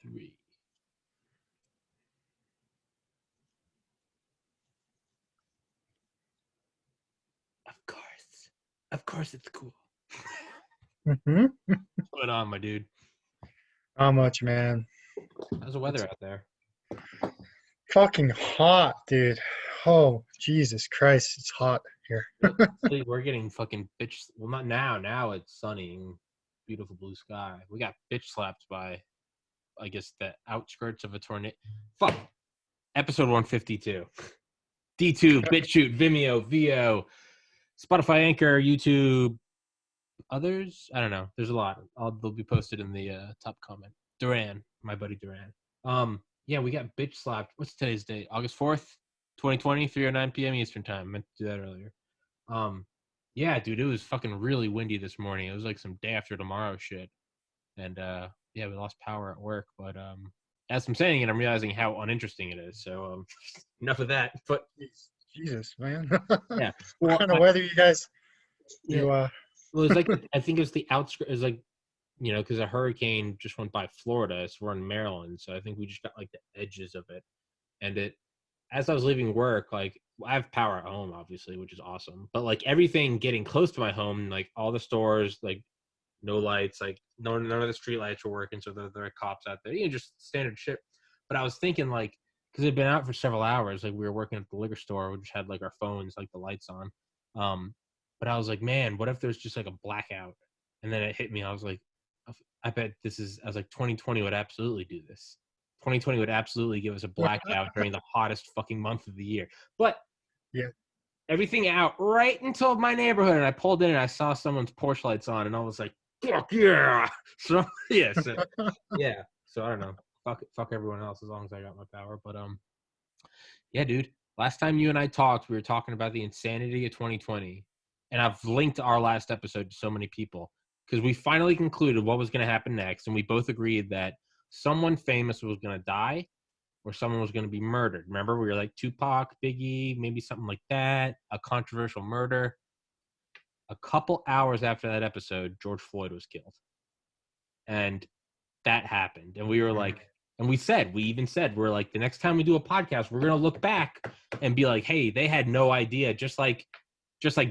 3. Of course it's cool. Mm-hmm. What's going on, my dude? How much, man? How's the weather out there? Fucking hot, dude. Oh, Jesus Christ, it's hot here. We're getting fucking bitch. Well, not now. Now it's sunny and beautiful blue sky. We got bitch slapped by, I guess, the outskirts of a tornado. Fuck. Episode 152. D2, BitChute, Vimeo, VO, Spotify, Anchor, YouTube, others. I don't know. There's a lot. They'll be posted in the top comment. Duran, my buddy Duran. Yeah, we got bitch slapped. What's today's date? August 4th, 2020, 3:09 p.m. Eastern time. I meant to do that earlier. Yeah, dude, it was fucking really windy this morning. It was like some day after tomorrow shit. And yeah, we lost power at work. But as I'm saying it, I'm realizing how uninteresting it is. So enough of that. But Jesus, man. yeah, What kind of weather you guys? Yeah. You, Well, it's like I think it's the outskirts. It's like, you know, because a hurricane just went by Florida, so we're in Maryland. So I think we just got like the edges of it. And it, as I was leaving work, like I have power at home, obviously, which is awesome. But like everything getting close to my home, like all the stores, like no lights, like none of the street lights were working, so there are cops out there. You know, just standard shit. But I was thinking, like, because it'd been out for several hours, like we were working at the liquor store, we just had like our phones, like the lights on. But I was like, man, what if there's just like a blackout? And then it hit me. I was like, I bet this is. I was like, 2020 would absolutely do this. 2020 would absolutely give us a blackout during the hottest fucking month of the year. But yeah. everything out right until my neighborhood, and I pulled in and I saw someone's porch lights on, and I was like, fuck yeah. So yeah, yeah. So I don't know. Fuck everyone else as long as I got my power. But yeah, dude. Last time you and I talked, we were talking about the insanity of 2020, and I've linked our last episode to so many people because we finally concluded what was going to happen next, and we both agreed that someone famous was going to die or someone was going to be murdered. Remember, we were like Tupac, Biggie, maybe something like that, a controversial murder. A couple hours after that episode, George Floyd was killed. And that happened. And we were like, and we even said, we're like, the next time we do a podcast, we're going to look back and be like, hey, they had no idea. Just like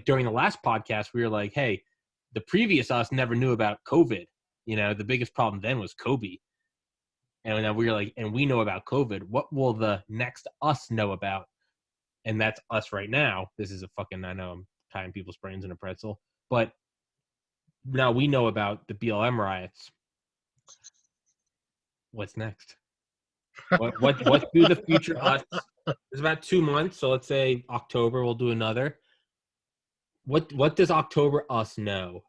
during the last podcast, we were like, hey, the previous us never knew about COVID. You know, the biggest problem then was Kobe. And then we were like, and we know about COVID. What will the next us know about? And that's us right now. This is a fucking, I know I'm tying people's brains in a pretzel, but now we know about the BLM riots. What's next? What do the future us? It's about 2 months, so let's say October we'll do another. What does October us know?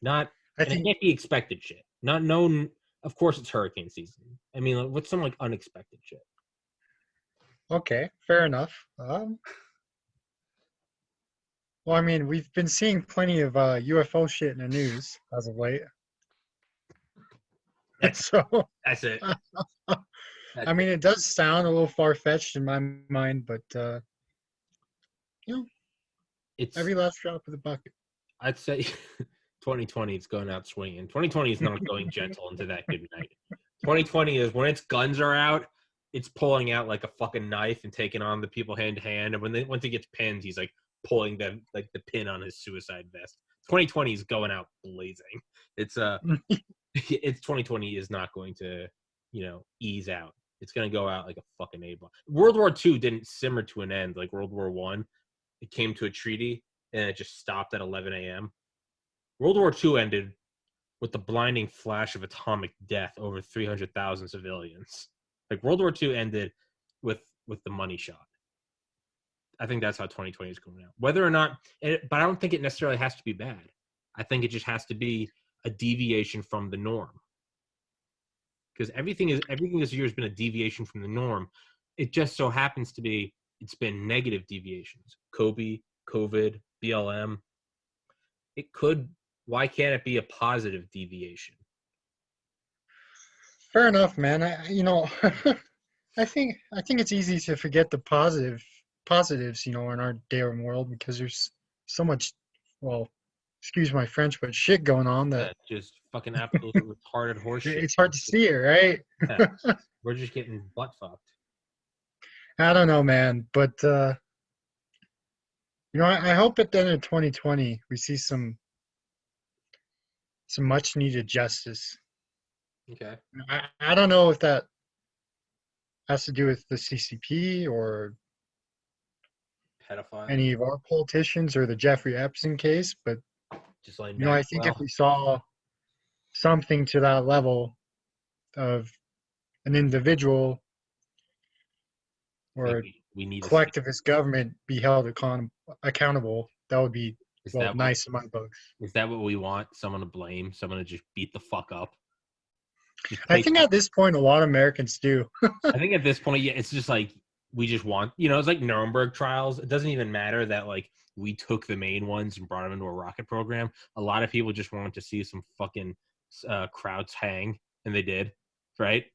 Not, and it can't be expected shit. Not known. Of course, it's hurricane season. I mean, what's some like unexpected shit? Okay, fair enough. Well, I mean, we've been seeing plenty of UFO shit in the news as of late. So That's it. I mean, it does sound a little far-fetched in my mind, but you know, it's every last drop of the bucket. I'd say 2020 is going out swinging. 2020 is not going gentle into that good night. 2020 is when its guns are out, it's pulling out like a fucking knife and taking on the people hand to hand. And once he gets pinned, he's like pulling the pin on his suicide vest. 2020 is going out blazing. It's 2020 is not going to, you know, ease out. It's going to go out like a fucking A-bomb. World War II didn't simmer to an end like World War I. It came to a treaty and it just stopped at 11 a.m. World War II ended with the blinding flash of atomic death over 300,000 civilians. Like World War II ended with the money shot. I think that's how 2020 is going out. Whether or not, but I don't think it necessarily has to be bad. I think it just has to be a deviation from the norm. Because everything this year has been a deviation from the norm. It just so happens to be it's been negative deviations. Kobe, COVID, BLM. It could. Why can't it be a positive deviation? Fair enough, man. I think it's easy to forget the positives, you know, in our daring world because there's so much, well, excuse my French, but shit going on that just fucking absolute retarded horse shit. it's hard to see it, right? Yeah. We're just getting butt fucked. I don't know, man, but I hope at the end of 2020 we see some much needed justice. Okay. I don't know if that has to do with the CCP or Pedophile. any of our politicians or the Jeffrey Epstein case, but Just like I think if we saw something to that level of an individual or we need collectivist government be held accountable, that would be nice in my books. Is that what we want? Someone to blame? Someone to just beat the fuck up? I think at this point, a lot of Americans do. I think at this point, yeah, it's just like we just want, it's like Nuremberg trials. It doesn't even matter that like we took the main ones and brought them into a rocket program. A lot of people just want to see some fucking crowds hang, and they did, right?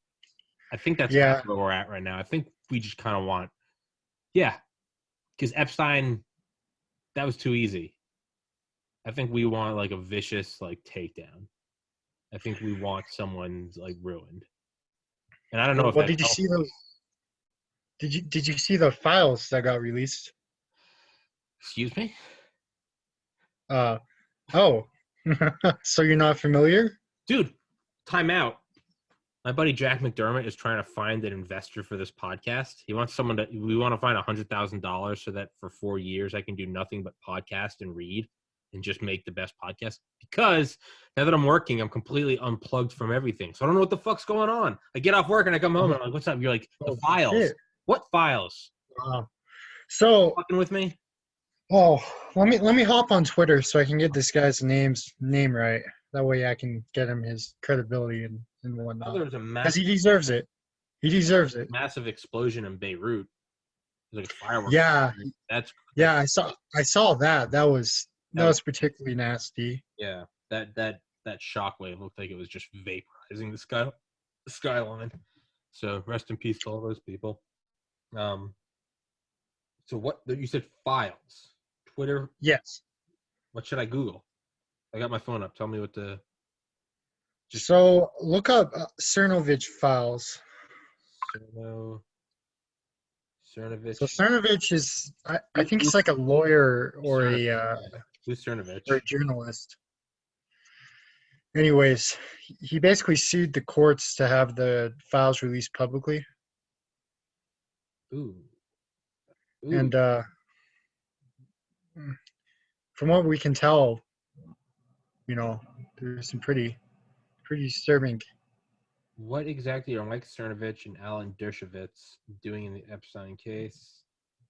I think that's kind of where we're at right now. I think we just kind of want, because Epstein, that was too easy. I think we want like a vicious like takedown. I think we want someone like ruined. And I don't know if did you see those? Did you see the files that got released? Excuse me? Oh. So you're not familiar? Dude, time out. My buddy Jack McDermott is trying to find an investor for this podcast. We want to find $100,000 so that for 4 years I can do nothing but podcast and read and just make the best podcast. Because now that I'm working, I'm completely unplugged from everything. So I don't know what the fuck's going on. I get off work and I come home and I'm like, what's up? You're like, the files. Shit. What files? So fucking with me? Oh, let me hop on Twitter so I can get this guy's name right. That way I can get him his credibility and whatnot. There was a because he deserves it. He deserves it. Massive explosion in Beirut. Like fireworks. Yeah, I saw that. That was particularly nasty. Yeah, that shockwave looked like it was just vaporizing the skyline. So rest in peace to all those people. So what you said files? Twitter? Yes. What should I Google? I got my phone up. Tell me what to. So look up Cernovich files. Cernovich. So Cernovich is, I think he's like a lawyer or who's Cernovich? Or a journalist. Anyways, he basically sued the courts to have the files released publicly. Ooh. And from what we can tell, there's some pretty disturbing. What exactly are Mike Cernovich and Alan Dershowitz doing in the Epstein case?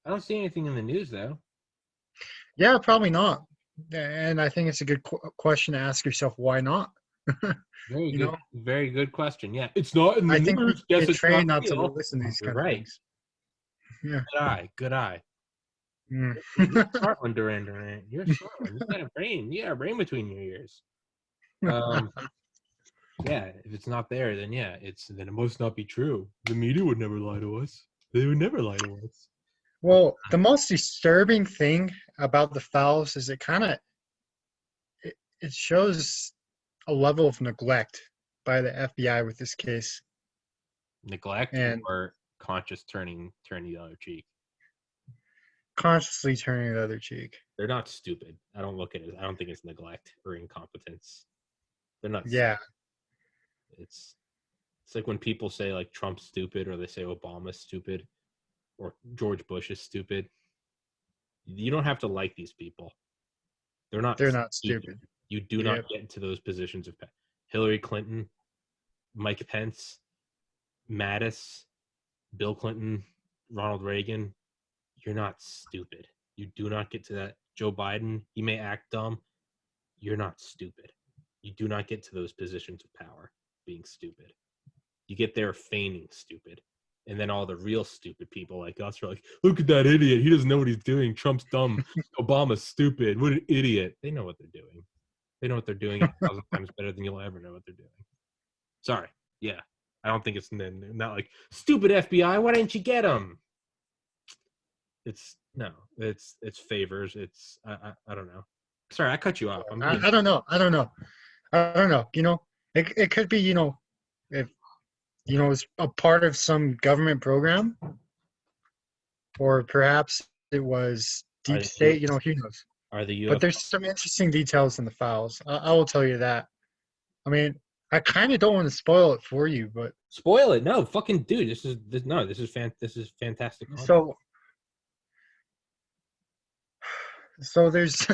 I don't see anything in the news, though. Yeah, probably not. And I think it's a good question to ask yourself, why not? Very good question. Yeah, it's not in the news. I think we get trained not to listen to these kind of things. Yeah. Good eye. Mm. You're a smart one, Duran. You're a smart one. You got a brain. You got a brain between your ears. Yeah, if it's not there, then then it must not be true. The media would never lie to us. They would never lie to us. Well, the most disturbing thing about the files is it shows a level of neglect by the FBI with this case. Neglect or conscious turning the other cheek? Consciously turning the other cheek. They're not stupid. I don't look at it. I don't think it's neglect or incompetence. They're not. Yeah. Stupid. It's like when people say like Trump's stupid or they say Obama's stupid or George Bush is stupid. You don't have to like these people. They're not stupid. You do not get into those positions of Hillary Clinton, Mike Pence, Mattis, Bill Clinton, Ronald Reagan. You're not stupid. You do not get to that. Joe Biden, he may act dumb. You're not stupid. You do not get to those positions of power being stupid. You get there feigning stupid. And then all the real stupid people like us are like, look at that idiot. He doesn't know what he's doing. Trump's dumb. Obama's stupid. What an idiot. They know what they're doing. They know what they're doing 1,000 times better than you'll ever know what they're doing. Sorry. Yeah. I don't think it's not like, stupid FBI, why didn't you get him? It's favors. It's, I don't know. Sorry, I cut you off. I don't know. I don't know. It could be, if, it's a part of some government program, or perhaps it was Are deep the state, who knows. are the But UFO there's some interesting details in the files. I will tell you that. I mean, I kind of don't want to spoil it for you, but spoil it? No, fucking dude. This is fantastic content. So there's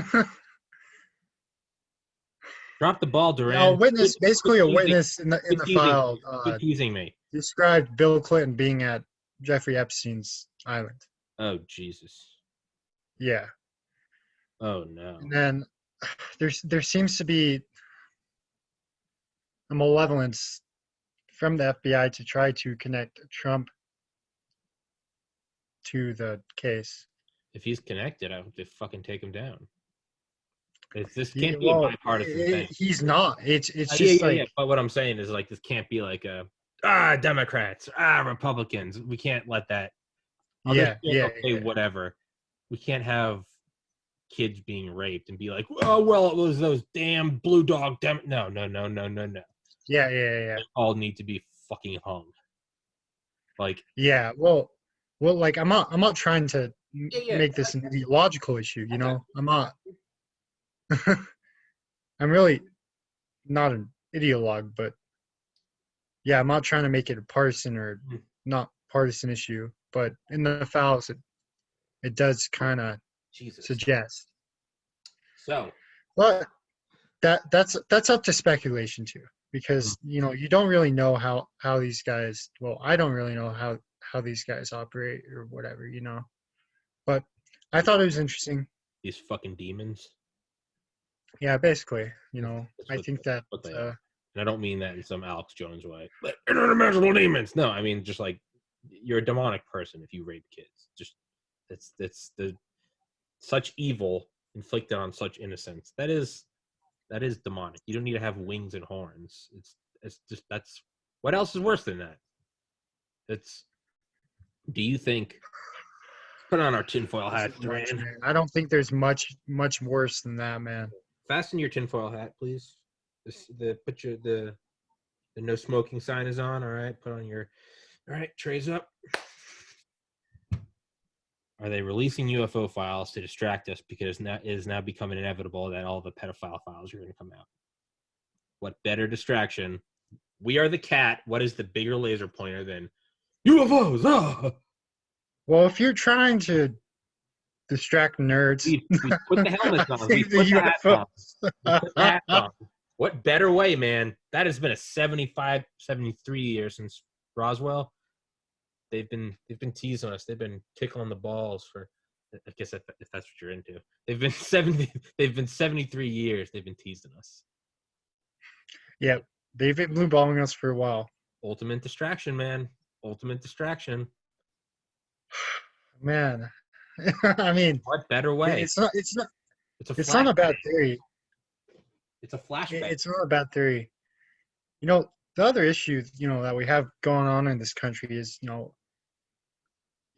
Drop the ball, Duran. a witness, basically a Quit teasing, witness in the quit teasing, file quit teasing me. described Bill Clinton being at Jeffrey Epstein's island. Oh Jesus. Yeah. Oh no. And then there seems to be a malevolence from the FBI to try to connect Trump to the case. If he's connected, I would just fucking take him down. This can't be a bipartisan thing. He's not. It's just like. But what I'm saying is, like, this can't be like Democrats, Republicans. We can't let that. Whatever. We can't have kids being raped and be like, oh well, it was those damn blue dog No. Yeah. They all need to be fucking hung. Like. Yeah. Well, like I'm not trying to make this an ideological issue. I'm not. I'm really not an ideologue, but yeah, I'm not trying to make it a partisan or not partisan issue. But in the files, it does kind of suggest. So, but that's up to speculation too, because you don't really know how these guys. Well, I don't really know how these guys operate or whatever, But I thought it was interesting. These fucking demons. Yeah, basically, I think that. And I don't mean that in some Alex Jones way. But interdimensional demons. No, I mean just like you're a demonic person if you rape kids. Just that's the such evil inflicted on such innocence. That is demonic. You don't need to have wings and horns. It's just that's what else is worse than that? Do you think? Put on our tinfoil hat, Duran. I don't think there's much worse than that, man. Fasten your tinfoil hat, please. The no smoking sign is on. All right, put on your. All right, trays up. Are they releasing UFO files to distract us because it is now becoming inevitable that all the pedophile files are going to come out? What better distraction? We are the cat. What is the bigger laser pointer than UFOs? Oh! Well, if you're trying to distract nerds, we put the helmets on. We put the hats on. We put the hats on. What better way, man? That has been a 73 years since Roswell. They've been teasing us. They've been tickling the balls for. I guess if that's what you're into. They've been 73 years. They've been teasing us. Yeah, they've been blue balling us for a while. Ultimate distraction, man. Ultimate distraction. Man, I mean, what better way? It's not a bad theory. It's a flashback. It's not a bad theory. The other issue, that we have going on in this country is,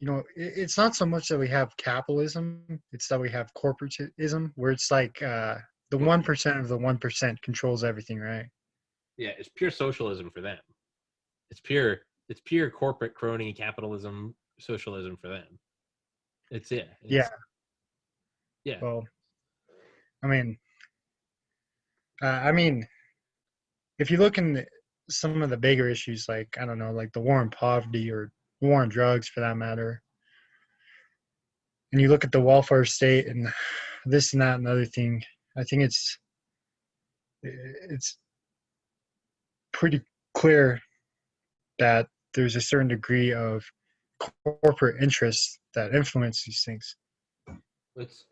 it's not so much that we have capitalism; it's that we have corporatism, where it's like the 1% of the 1% controls everything, right? Yeah, it's pure socialism for them. It's pure corporate crony capitalism, socialism for them. Yeah. Well, I mean, if you look in some of the bigger issues, like I don't know, like the war on poverty or war on drugs, for that matter, and you look at the welfare state and this and that and the other thing, I think it's pretty clear that there's a certain degree of corporate interests that influence these things. What's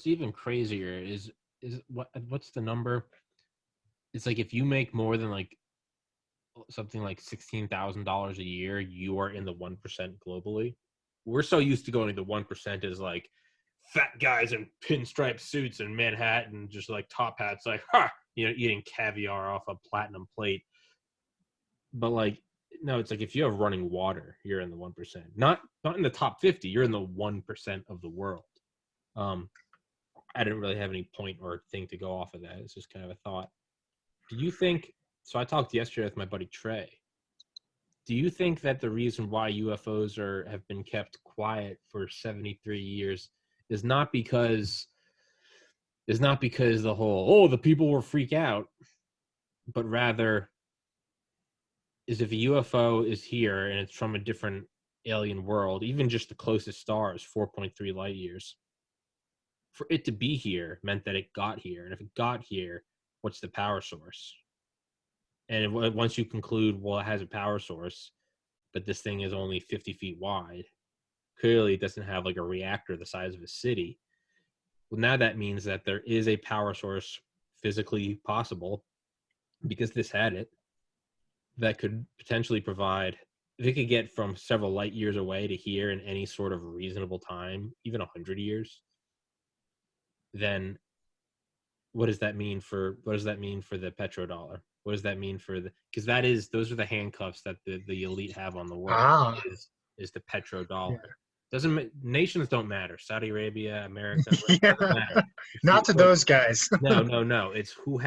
even crazier is what's the number? It's like if you make more than like something like $16,000 a year, you are in the 1% globally. We're so used to going to the 1% as like fat guys in pinstripe suits in Manhattan, just like top hats, like eating caviar off a platinum plate. But like, no, it's like if you have running water, you're in the 1%. Not in the top 50. You're in the 1% of the world. I didn't really have any point or thing to go off of that. It's just kind of a thought. Do you think? So I talked yesterday with my buddy Trey. Do you think that the reason why UFOs have been kept quiet for 73 years is not because the whole the people will freak out, but rather is if a UFO is here and it's from a different alien world, even just the closest star is 4.3 light years. For it to be here meant that it got here, and if it got here, what's the power source? And once you conclude, well, it has a power source, but this thing is only 50 feet wide, clearly it doesn't have like a reactor the size of a city. Well, now that means that there is a power source physically possible, because this had it, that could potentially provide, if it could get from several light years away to here in any sort of reasonable time, even 100 years, then what does that mean for the petrodollar? What does that mean for because those are the handcuffs that the elite have on the world, is the petrodollar. Yeah. Nations don't matter. Saudi Arabia, America, doesn't matter. Not to those guys. No. It's who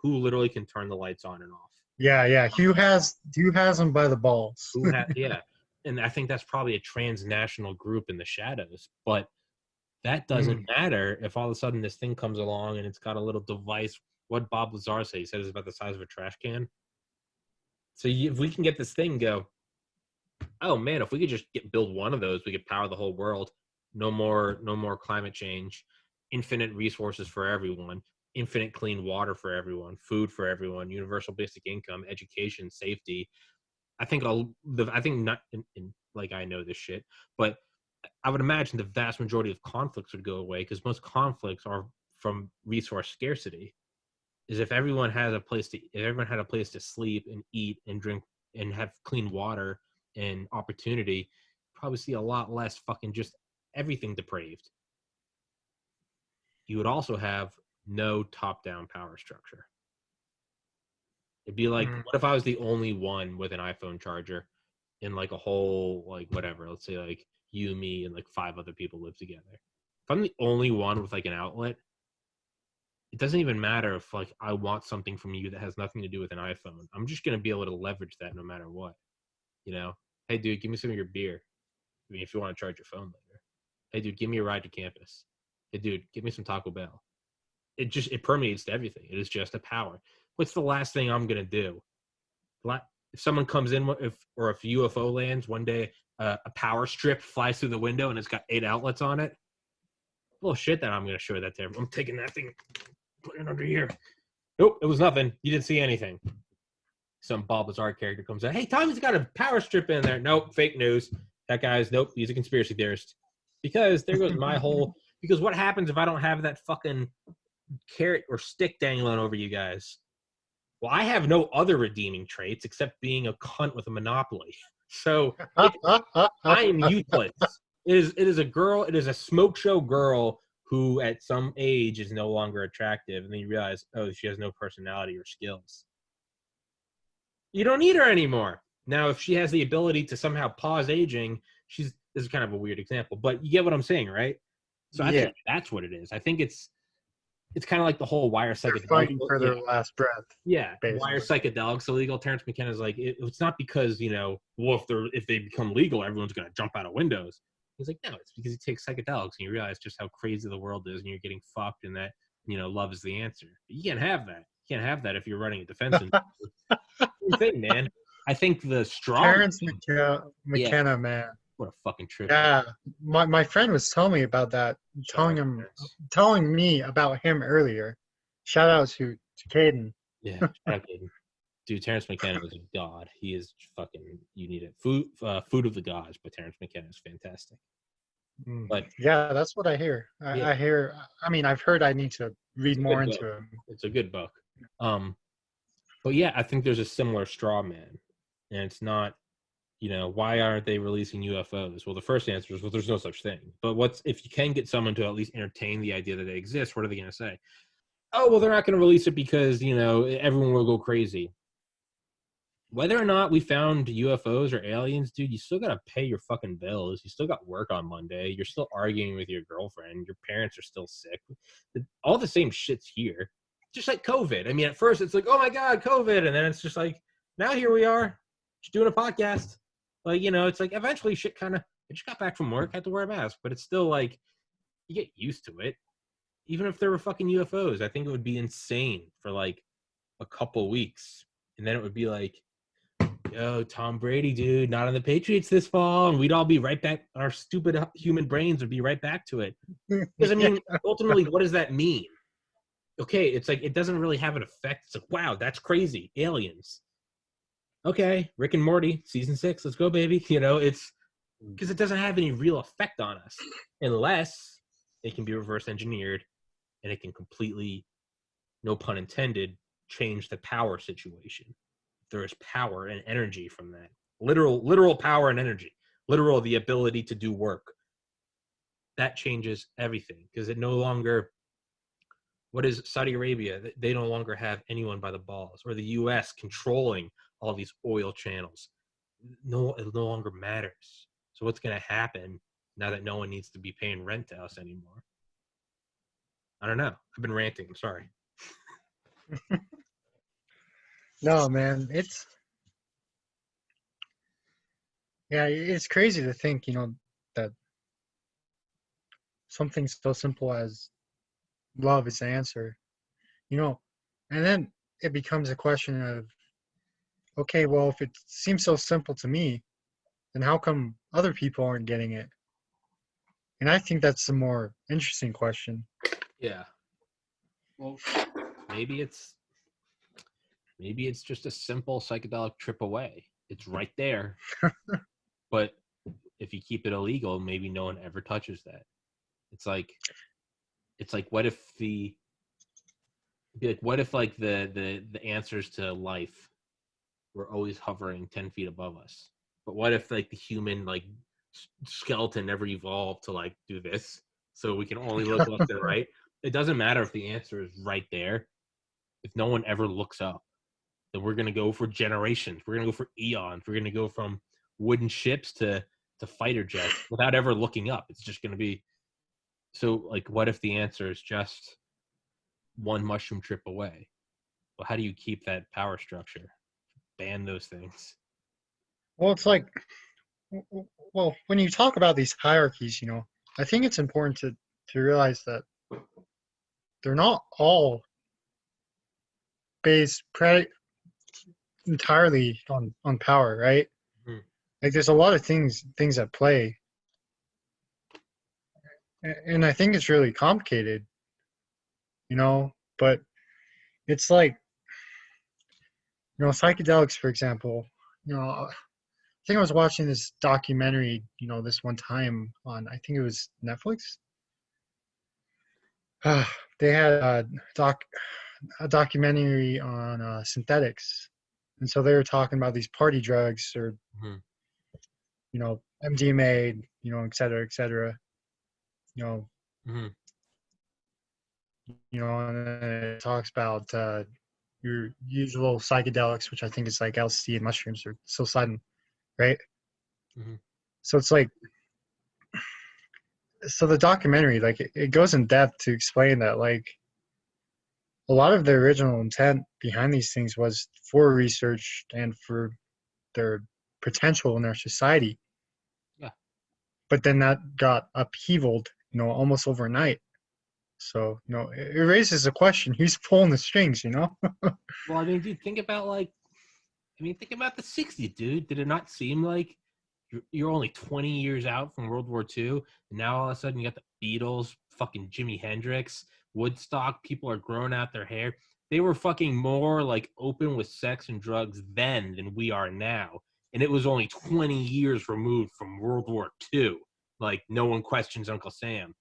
literally can turn the lights on and off. Yeah. Who has them by the balls? Yeah. And I think that's probably a transnational group in the shadows, but that doesn't matter if all of a sudden this thing comes along and it's got a little device. What Bob Lazar said, he said it's about the size of a trash can. So if we can get this thing go, oh man, if we could just build one of those, we could power the whole world. No more climate change, infinite resources for everyone, infinite clean water for everyone, food for everyone, universal basic income, education, safety. I think not like I know this shit, but I would imagine the vast majority of conflicts would go away, because most conflicts are from resource scarcity. Is if everyone had a place to sleep and eat and drink and have clean water and opportunity, probably see a lot less fucking just everything depraved. You would also have no top-down power structure. It'd be like, what if I was the only one with an iPhone charger in like a whole, like whatever, let's say like you, me, and like 5 other people live together. If I'm the only one with like an outlet, it doesn't even matter if like I want something from you that has nothing to do with an iPhone. I'm just going to be able to leverage that no matter what. You know, hey dude, give me some of your beer. I mean, if you want to charge your phone later. Hey dude, give me a ride to campus. Hey dude, give me some Taco Bell. It permeates to everything. It is just a power. What's the last thing I'm going to do? If someone comes in, if UFO lands one day, a power strip flies through the window and it's got 8 outlets on it. Bullshit that I'm going to show that to everyone. I'm taking that thing, putting it under here. Nope, it was nothing. You didn't see anything. Some Bob Lazar character comes out. Hey, Tommy's got a power strip in there. Nope, fake news. That guy's, nope, he's a conspiracy theorist. Because there goes my whole, because what happens if I don't have that fucking carrot or stick dangling over you guys? Well, I have no other redeeming traits except being a cunt with a monopoly. So I am useless. It is a girl. It is a smoke show girl who at some age is no longer attractive. And then you realize, oh, she has no personality or skills. You don't need her anymore. Now, if she has the ability to somehow pause aging, this is kind of a weird example, but you get what I'm saying, right? So I think that's what it is. I think it's kind of like the whole why are psychedelics fighting for their last breath. Yeah, basically. Why are psychedelics illegal? Terrence McKenna's like, it's not because, well, if they become legal, everyone's going to jump out of windows. He's like, no, it's because you take psychedelics and you realize just how crazy the world is and you're getting fucked, and that, love is the answer. But you can't have that. You can't have that if you're running a defense. Same thing, man. I think the strong Terrence McKenna, man. What a fucking trip. Yeah, my friend was telling me about that, telling me about him earlier. Shout out to Caden. Yeah, shout out Caden. Dude, Terrence McKenna is a god. He is fucking, you need it. Food of the gods, but Terrence McKenna is fantastic. But yeah, that's what I hear. I hear. I mean, I've heard I need to read more into him. It's a good book. But yeah, I think there's a similar straw man, and it's not. Why aren't they releasing UFOs? Well, the first answer is, well, there's no such thing. But if you can get someone to at least entertain the idea that they exist, what are they going to say? Oh, well, they're not going to release it because everyone will go crazy. whether or not we found UFOs or aliens, dude, you still gotta pay your fucking bills. You still got work on Monday. You're still arguing with your girlfriend. Your parents are still sick. All the same shit's here. Just like COVID. I mean, at first it's like, oh my God, COVID. And then it's just like, now here we are, just doing a podcast. Like, it's like eventually shit kind of, I just got back from work, had to wear a mask. But it's still like, you get used to it. Even if there were fucking UFOs, I think it would be insane for like a couple weeks. And then it would be like, yo, Tom Brady, dude, not on the Patriots this fall. And we'd all be right back. Our stupid human brains would be right back to it. Because, I mean, ultimately, what does that mean? Okay, it's like, it doesn't really have an effect. It's like, wow, that's crazy. Aliens. Okay, Rick and Morty, season 6. Let's go, baby. It's because it doesn't have any real effect on us unless it can be reverse engineered and it can completely, no pun intended, change the power situation. There is power and energy from that. Literal power and energy. Literal the ability to do work. That changes everything because it no longer, what is Saudi Arabia? They no longer have anyone by the balls, or the US controlling all these oil channels. No, it no longer matters. So what's going to happen now that no one needs to be paying rent to us anymore? I don't know. I've been ranting. I'm sorry. No, man, it's crazy to think, that something so simple as love is the answer, and then it becomes a question of, okay, well, if it seems so simple to me, then how come other people aren't getting it? And I think that's the more interesting question. Yeah. Well, maybe it's just a simple psychedelic trip away. It's right there. But if you keep it illegal, maybe no one ever touches that. It's like what if the answers to life were always hovering 10 feet above us? But what if like the human like skeleton never evolved to like do this, so we can only look left and right? It doesn't matter if the answer is right there. If no one ever looks up, then we're gonna go for generations. We're gonna go for eons. We're gonna go from wooden ships to fighter jets without ever looking up. It's just gonna be so. Like, what if the answer is just one mushroom trip away? Well, how do you keep that power structure? Ban those things. Well, it's like, well, when you talk about these hierarchies, I think it's important to realize that they're not all based entirely on power, right? Mm-hmm. Like, there's a lot of things at play, and I think it's really complicated, but it's like, psychedelics, for example. I think I was watching this documentary, this one time on, I think it was Netflix. They had a documentary on synthetics, and so they were talking about these party drugs, or MDMA, et cetera, et cetera. And then it talks about your usual psychedelics, which I think is like LSD and mushrooms or psilocybin, right? So it's like, so the documentary, like, it goes in depth to explain that, like, a lot of the original intent behind these things was for research and for their potential in our society. Yeah. But then that got upheavaled, almost overnight. So, it raises a question: who's pulling the strings? Well, I mean, dude, think about the '60s, dude. Did it not seem like you're only 20 years out from World War II, and now all of a sudden you got the Beatles, fucking Jimi Hendrix, Woodstock? People are growing out their hair. They were fucking more like open with sex and drugs then than we are now, and it was only 20 years removed from World War II. Like, no one questions Uncle Sam.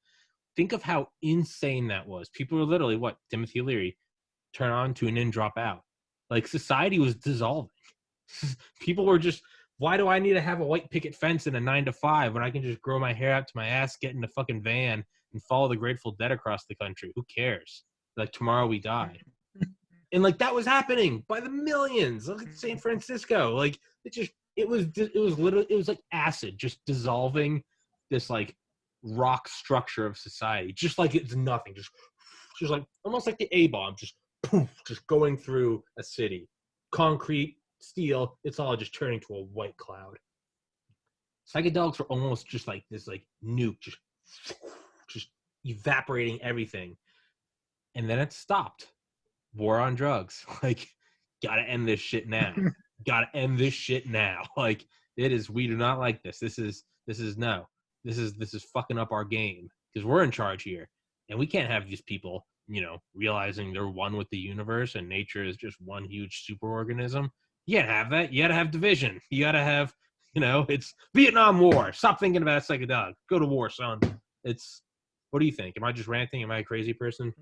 Think of how insane that was. People were literally, what, Timothy Leary, turn on, tune in, drop out. Like, society was dissolving. People were just, why do I need to have a white picket fence and a 9 to 5 when I can just grow my hair out to my ass, get in a fucking van, and follow the Grateful Dead across the country? Who cares? Like, tomorrow we die. And like that was happening by the millions. Look at San Francisco. Like it was literally, it was like acid just dissolving this like rock structure of society, just like it's nothing, just like almost like the A-bomb, just poof, just going through a city. Concrete, steel, it's all just turning to a white cloud. Psychedelics are almost just like this like nuke, just evaporating everything. And then it stopped. War on drugs. Like, gotta end this shit now. Gotta end this shit now. Like, it is, we do not like this. This is no. This is fucking up our game. Because we're in charge here. And we can't have these people, you know, realizing they're one with the universe and nature is just one huge superorganism. You can't have that. You gotta have division. You gotta have, you know, it's Vietnam War. Stop thinking about psychedelics. Go to war, son. It's, what do you think? Am I just ranting? Am I a crazy person?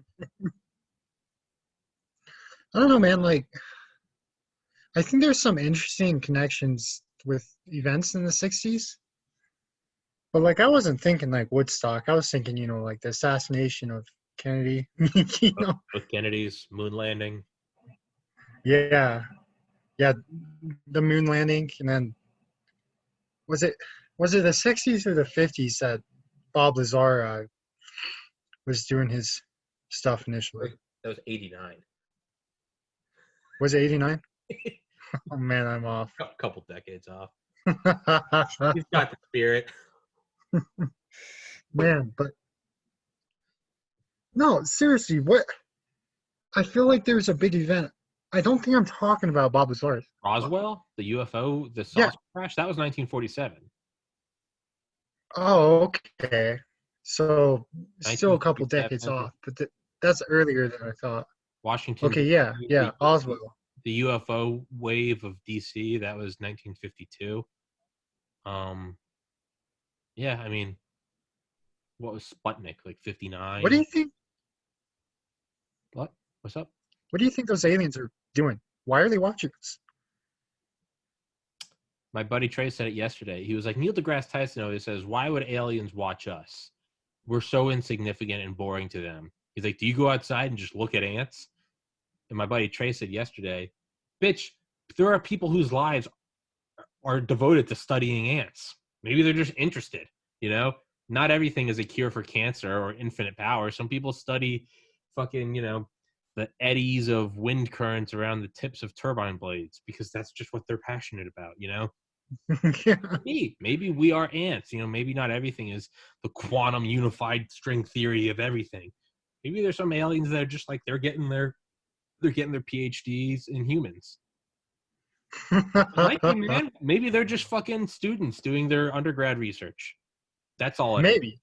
I don't know, man. Like, I think there's some interesting connections with events in the 60s. But, like, I wasn't thinking, like, Woodstock. I was thinking, you know, like, the assassination of Kennedy. You know? With Kennedy's moon landing. Yeah. Yeah, the moon landing. And then, was it the 60s or the 50s that Bob Lazar was doing his stuff initially? That was 89. Was it 89? Oh, man, I'm off. A couple decades off. He's got the spirit. Man, but no, seriously, what? I feel like there's a big event. I don't think I'm talking about Bob Lazar. Roswell, the UFO, the saucer crash, that was 1947. Oh, okay. So still a couple decades off, but that's earlier than I thought. Washington. Okay, yeah, Oswald. The UFO wave of DC, that was 1952. Yeah, I mean, what was Sputnik, like 59? What do you think? What? What's up? What do you think those aliens are doing? Why are they watching us? My buddy Trey said it yesterday. He was like, Neil deGrasse Tyson always says, why would aliens watch us? We're so insignificant and boring to them. He's like, do you go outside and just look at ants? And my buddy Trey said yesterday, bitch, there are people whose lives are devoted to studying ants. Maybe they're just interested, you know? Not everything is a cure for cancer or infinite power. Some people study fucking, you know, the eddies of wind currents around the tips of turbine blades because that's just what they're passionate about, you know? Yeah. Maybe we are ants, you know, maybe not everything is the quantum unified string theory of everything. Maybe there's some aliens that are just like they're getting their PhDs in humans. Might be, man. Maybe they're just fucking students doing their undergrad research. That's all it is.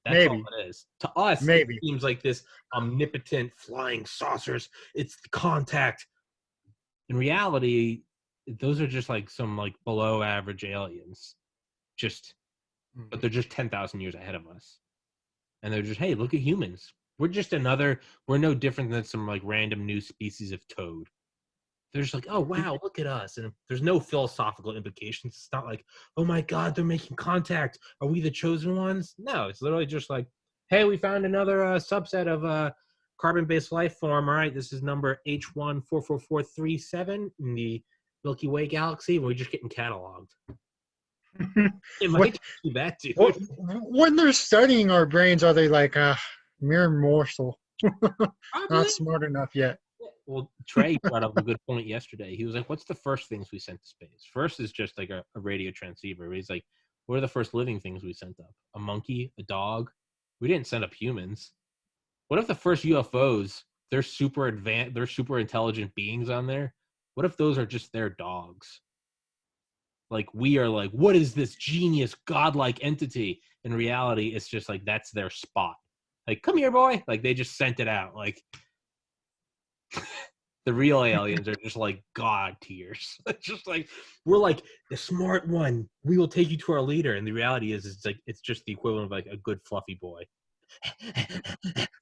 That's all it is. To us, it seems like this omnipotent flying saucers. It's the contact. In reality, those are just like some like below average aliens. But they're just 10,000 years ahead of us. And they're just, hey, look at humans. We're no different than some like random new species of toad. They're just like, oh, wow, look at us. And there's no philosophical implications. It's not like, oh, my God, they're making contact. Are we the chosen ones? No, it's literally just like, hey, we found another subset of carbon-based life form. All right, this is number H1444337 in the Milky Way galaxy. And we're just getting cataloged. It might be that, dude. When they're studying our brains, are they like mere morsel? Not smart enough yet. Well, Trey brought up a good point yesterday. He was like, what's the first things we sent to space? First is just like a radio transceiver. He's like, what are the first living things we sent up? A monkey? A dog? We didn't send up humans. What if the first UFOs, they're super advanced, they're super intelligent beings on there? What if those are just their dogs? Like, we are like, what is this genius, godlike entity? In reality, it's just like, that's their spot. Like, come here, boy. Like, they just sent it out. Like, the real aliens are just like God tiers. It's just like, we're like the smart one. We will take you to our leader. And the reality is, it's like, it's just the equivalent of like a good fluffy boy.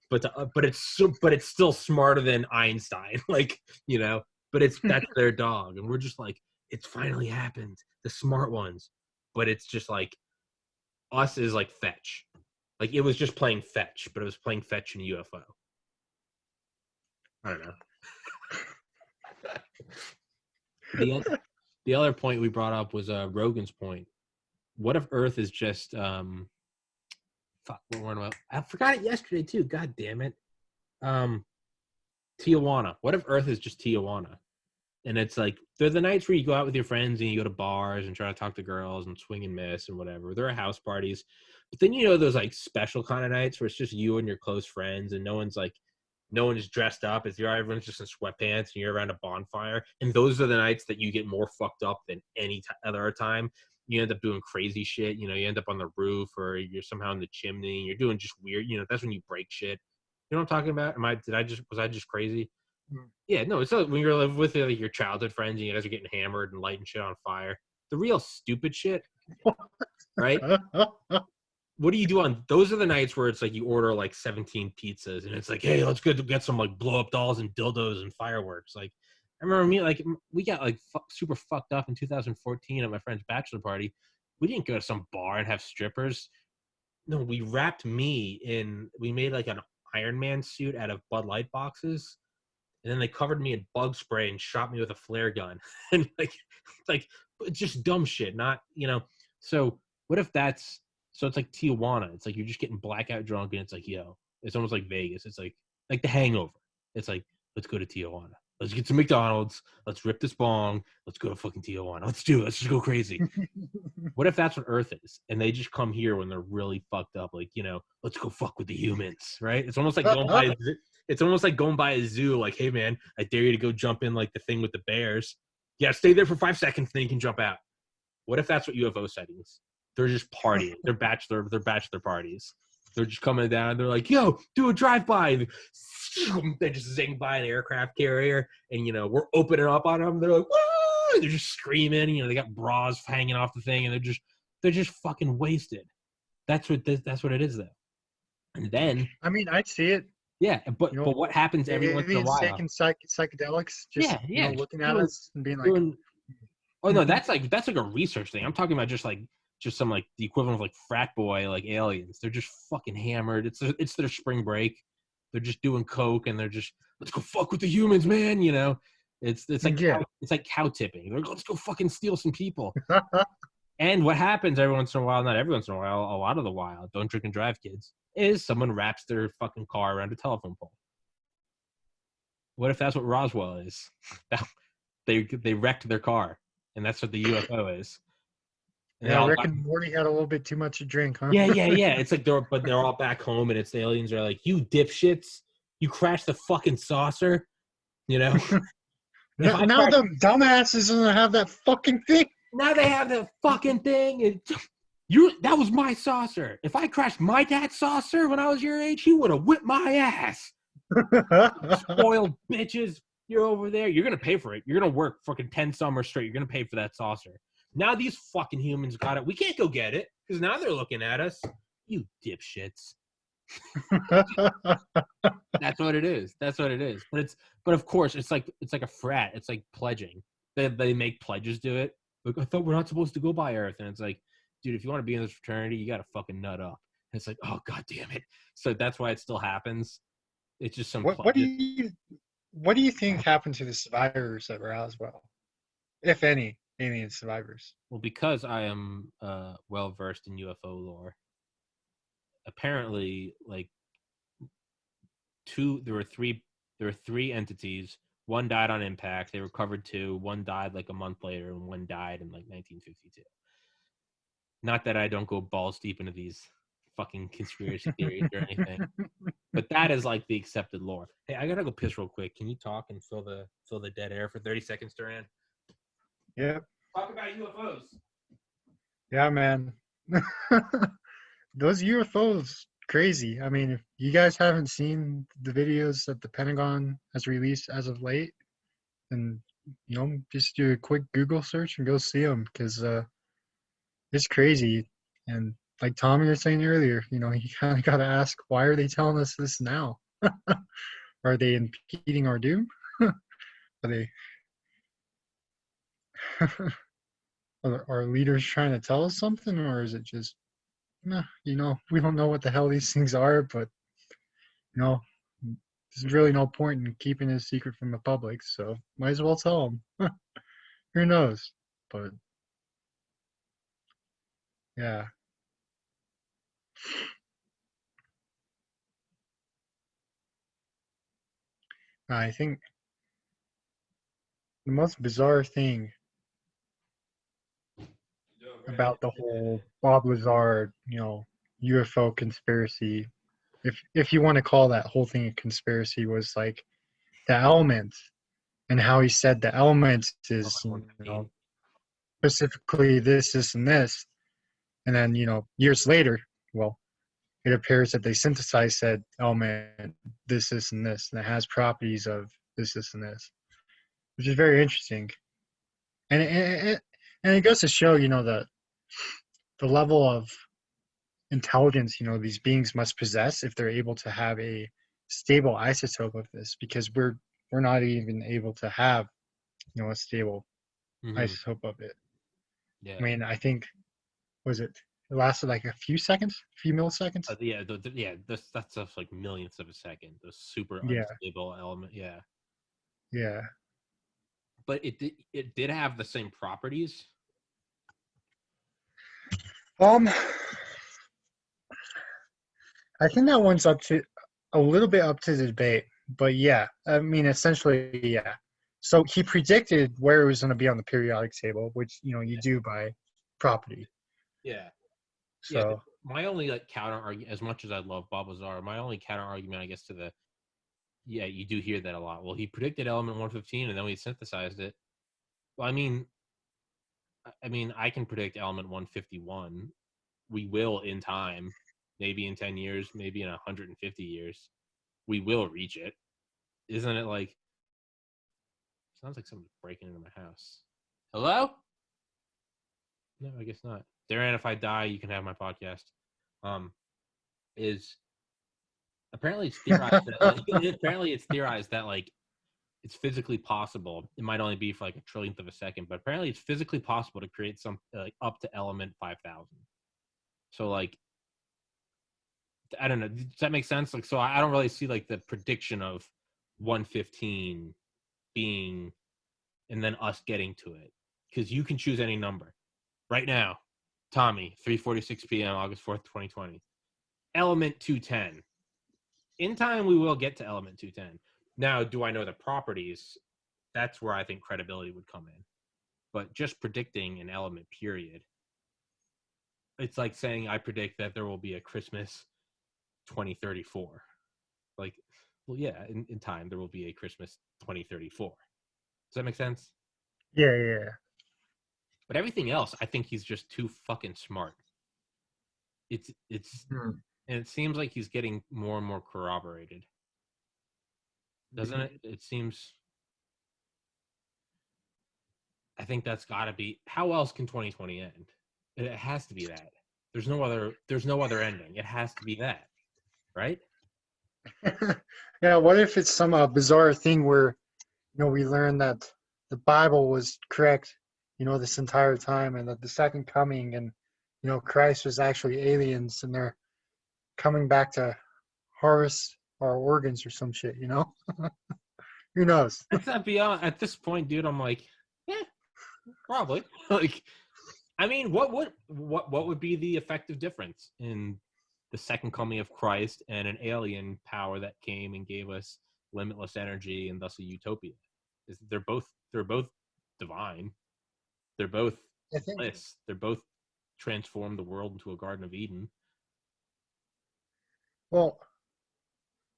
but it's still smarter than Einstein. Like, you know, but that's their dog. And we're just like, it's finally happened. The smart ones. But it's just like, us is like fetch. Like, it was just playing fetch, but it was playing fetch in a UFO. I don't know. The other point we brought up was Rogan's point. What if Earth is just fuck, what am I forgot it yesterday too. God damn it. Tijuana. What if Earth is just Tijuana? And it's like they're the nights where you go out with your friends and you go to bars and try to talk to girls and swing and miss and whatever. There are house parties. But then those like special kind of nights where it's just you and your close friends and no one's dressed up. Everyone's just in sweatpants and you're around a bonfire. And those are the nights that you get more fucked up than any other time. You end up doing crazy shit. You end up on the roof or you're somehow in the chimney. You're doing just weird. That's when you break shit. You know what I'm talking about? Was I just crazy? Yeah, no, it's like when you're with your childhood friends and you guys are getting hammered and lighting shit on fire. The real stupid shit, right? What do you do on those are the nights where it's like you order like 17 pizzas and it's like, hey, let's go get some like blow up dolls and dildos and fireworks. Like, I remember we got like super fucked up in 2014 at my friend's bachelor party. We didn't go to some bar and have strippers. No, we wrapped we made like an Iron Man suit out of Bud Light boxes. And then they covered me in bug spray and shot me with a flare gun. And like just dumb shit, not, So what if so it's like Tijuana. It's like you're just getting blackout drunk and it's like, it's almost like Vegas. It's like The Hangover. It's like, let's go to Tijuana. Let's get some McDonald's. Let's rip this bong. Let's go to fucking Tijuana. Let's do it. Let's just go crazy. What if that's what Earth is? And they just come here when they're really fucked up. Like, let's go fuck with the humans, right? It's almost like going by a zoo. Like, hey, man, I dare you to go jump in like the thing with the bears. Yeah, stay there for 5 seconds, then you can jump out. What if that's what UFO sightings? They're just partying. They're bachelor parties. They're just coming down. They're like, yo, do a drive-by. They just zing by an aircraft carrier, and we're opening up on them. They're like, woo! They're just screaming. They got bras hanging off the thing, and they're just fucking wasted. That's what it is, though. And then, I mean, I see it. Yeah, but what happens every once in a while? Taking psychedelics, just looking at us and being like, oh no, that's like a research thing. I'm talking about just some like the equivalent of like frat boy like aliens. They're just fucking hammered. It's their spring break. They're just doing coke and they're just, let's go fuck with the humans, man. It's like cow tipping. They're like, let's go fucking steal some people. And what happens every once in a while, not every once in a while, a lot of the while, don't drink and drive, kids, is someone wraps their fucking car around a telephone pole. What if that's what Roswell is? They wrecked their car, and that's what the UFO is. And Rick and Morty had a little bit too much to drink, huh? Yeah. It's like they're all back home, and it's the aliens are like, you dipshits, you crashed the fucking saucer, Now the dumbasses don't have that fucking thing. Now they have the fucking thing. That was my saucer. If I crashed my dad's saucer when I was your age, he would have whipped my ass. Spoiled bitches. You're over there. You're going to pay for it. You're going to work fucking 10 summers straight. You're going to pay for that saucer. Now these fucking humans got it. We can't go get it because now they're looking at us. You dipshits. That's what it is. But of course, it's like a frat. It's like pledging. They make pledges do it. Like, I thought we're not supposed to go by Earth. And it's like, dude, if you want to be in this fraternity, you got to fucking nut up. And it's like, oh, God damn it. So that's why it still happens. It's just some What do you think happened to the survivors at Roswell? If any alien survivors? Well, because I am well-versed in UFO lore, apparently, like, there were three entities. One died on impact. They recovered 2. One died like a month later, and one died in like 1952. Not that I don't go balls deep into these fucking conspiracy theories or anything, but that is like the accepted lore. Hey, I gotta go piss real quick. Can you talk and fill the dead air for 30 seconds, Duran? Yeah. Talk about UFOs. Yeah, man. Those UFOs. Crazy. I mean, if you guys haven't seen the videos that the Pentagon has released as of late, then just do a quick Google search and go see them because it's crazy. And like Tommy was saying earlier, you kind of got to ask, why are they telling us this now? Are they impeding our doom? Are they? Are our leaders trying to tell us something, or is it just? We don't know what the hell these things are, but there's really no point in keeping it a secret from the public, so might as well tell them. Who knows? But yeah, I think the most bizarre thing about the whole Bob Lazar, UFO conspiracy, if you want to call that whole thing a conspiracy, was like the elements and how he said the elements is, Element 115. specifically this, and this, and then years later, well, it appears that they synthesized said element this, and this, and it has properties of this, and this, which is very interesting, and it goes to show, the level of intelligence, these beings must possess if they're able to have a stable isotope of this, because we're not even able to have, a stable Mm-hmm. isotope of it. Yeah. I mean, I think, was it lasted like a few seconds, a few milliseconds? Yeah. That stuff's like millionths of a second. The super Yeah, unstable element. Yeah. yeah. But it did have the same properties. Um, I think that one's up to a little bit up to the debate, but yeah, I mean, essentially, yeah. So he predicted where it was going to be on the periodic table, which you do by property. Yeah. Yeah. So My only like counter argument, as much as I love Bob Lazar, my only counter argument, I guess, to the you do hear that a lot. Well, he predicted element 115, and then we synthesized it. Well, I can predict element 151. We will in time, maybe in 10 years, maybe in 150 years, we will reach it. Isn't it like? Sounds like someone's breaking into my house. Hello? No, I guess not. Darren, if I die, you can have my podcast. Is apparently it's theorized that like it's physically possible. It might only be for like a trillionth of a second, but apparently it's physically possible to create some like up to element 5,000. So like I don't know. Does that make sense? Like so I don't really see like the prediction of 115 being and then us getting to it, because you can choose any number right now. Tommy, 3:46 p.m. August 4th, 2020. Element 210. In time, we will get to element 210. Now, do I know the properties? That's where I think credibility would come in. But just predicting an element, period, it's like saying I predict that there will be a Christmas 2034. Like, well, yeah, in time, there will be a Christmas 2034. Does that make sense? yeah. But everything else, I think he's just too fucking smart. It's Hmm. and it seems like he's getting more and more corroborated, doesn't it? It seems. I think that's got to be. How else can 2020 end? It has to be that. There's no other. There's no other ending. It has to be that, right? Yeah, what if it's some bizarre thing where we learn that the Bible was correct, this entire time, and that the second coming and Christ was actually aliens, and they're coming back to harvest our organs or some shit, Who knows? That's not beyond. At this point, dude, I'm like, yeah, probably. Like, I mean, what would be the effective difference in the second coming of Christ and an alien power that came and gave us limitless energy and thus a utopia? They're both divine. They're both I think. bliss. They're both transformed the world into a Garden of Eden. Well,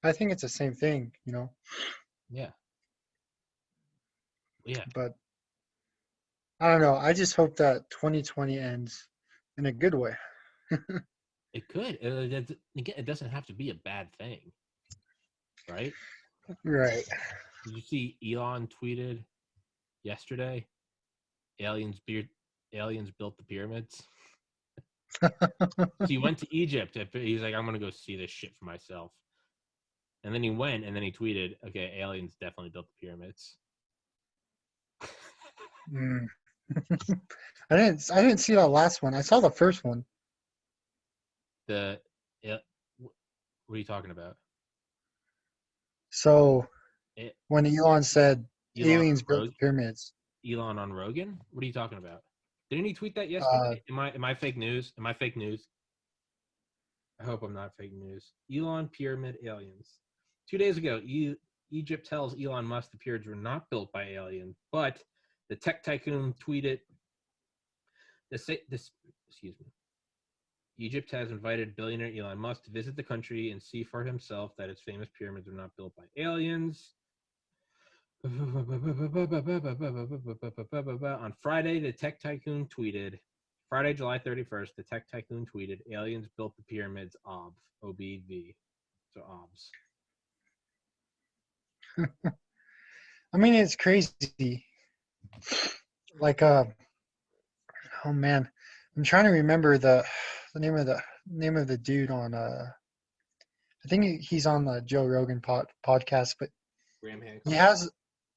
I think it's the same thing, Yeah. Yeah. But I don't know. I just hope that 2020 ends in a good way. It could. Again, it doesn't have to be a bad thing, right? Right. Did you see Elon tweeted yesterday? Aliens built the pyramids. So he went to Egypt. He's like, I'm gonna go see this shit for myself. And then he went, and then he tweeted, "Okay, aliens definitely built the pyramids." Mm. I didn't see that last one. I saw the first one. What are you talking about? So It, when Elon said Elon aliens built the proposed. pyramids. Elon on Rogan? What are you talking about? Didn't he tweet that Uh, yesterday? Am I fake news? Am I fake news? I hope I'm not fake news. Elon pyramid aliens. 2 days ago, Egypt tells Elon Musk the pyramids were not built by aliens, but the tech tycoon tweeted this. Excuse me. Egypt has invited billionaire Elon Musk to visit the country and see for himself that its famous pyramids were not built by aliens. On Friday, the tech tycoon tweeted, Friday, July 31st, the tech tycoon tweeted, aliens built the pyramids, OBV. So OBS. I mean, it's crazy. Like, oh man, I'm trying to remember the name of the dude on I think he's on the Joe Rogan podcast, but Graham Hancock. he has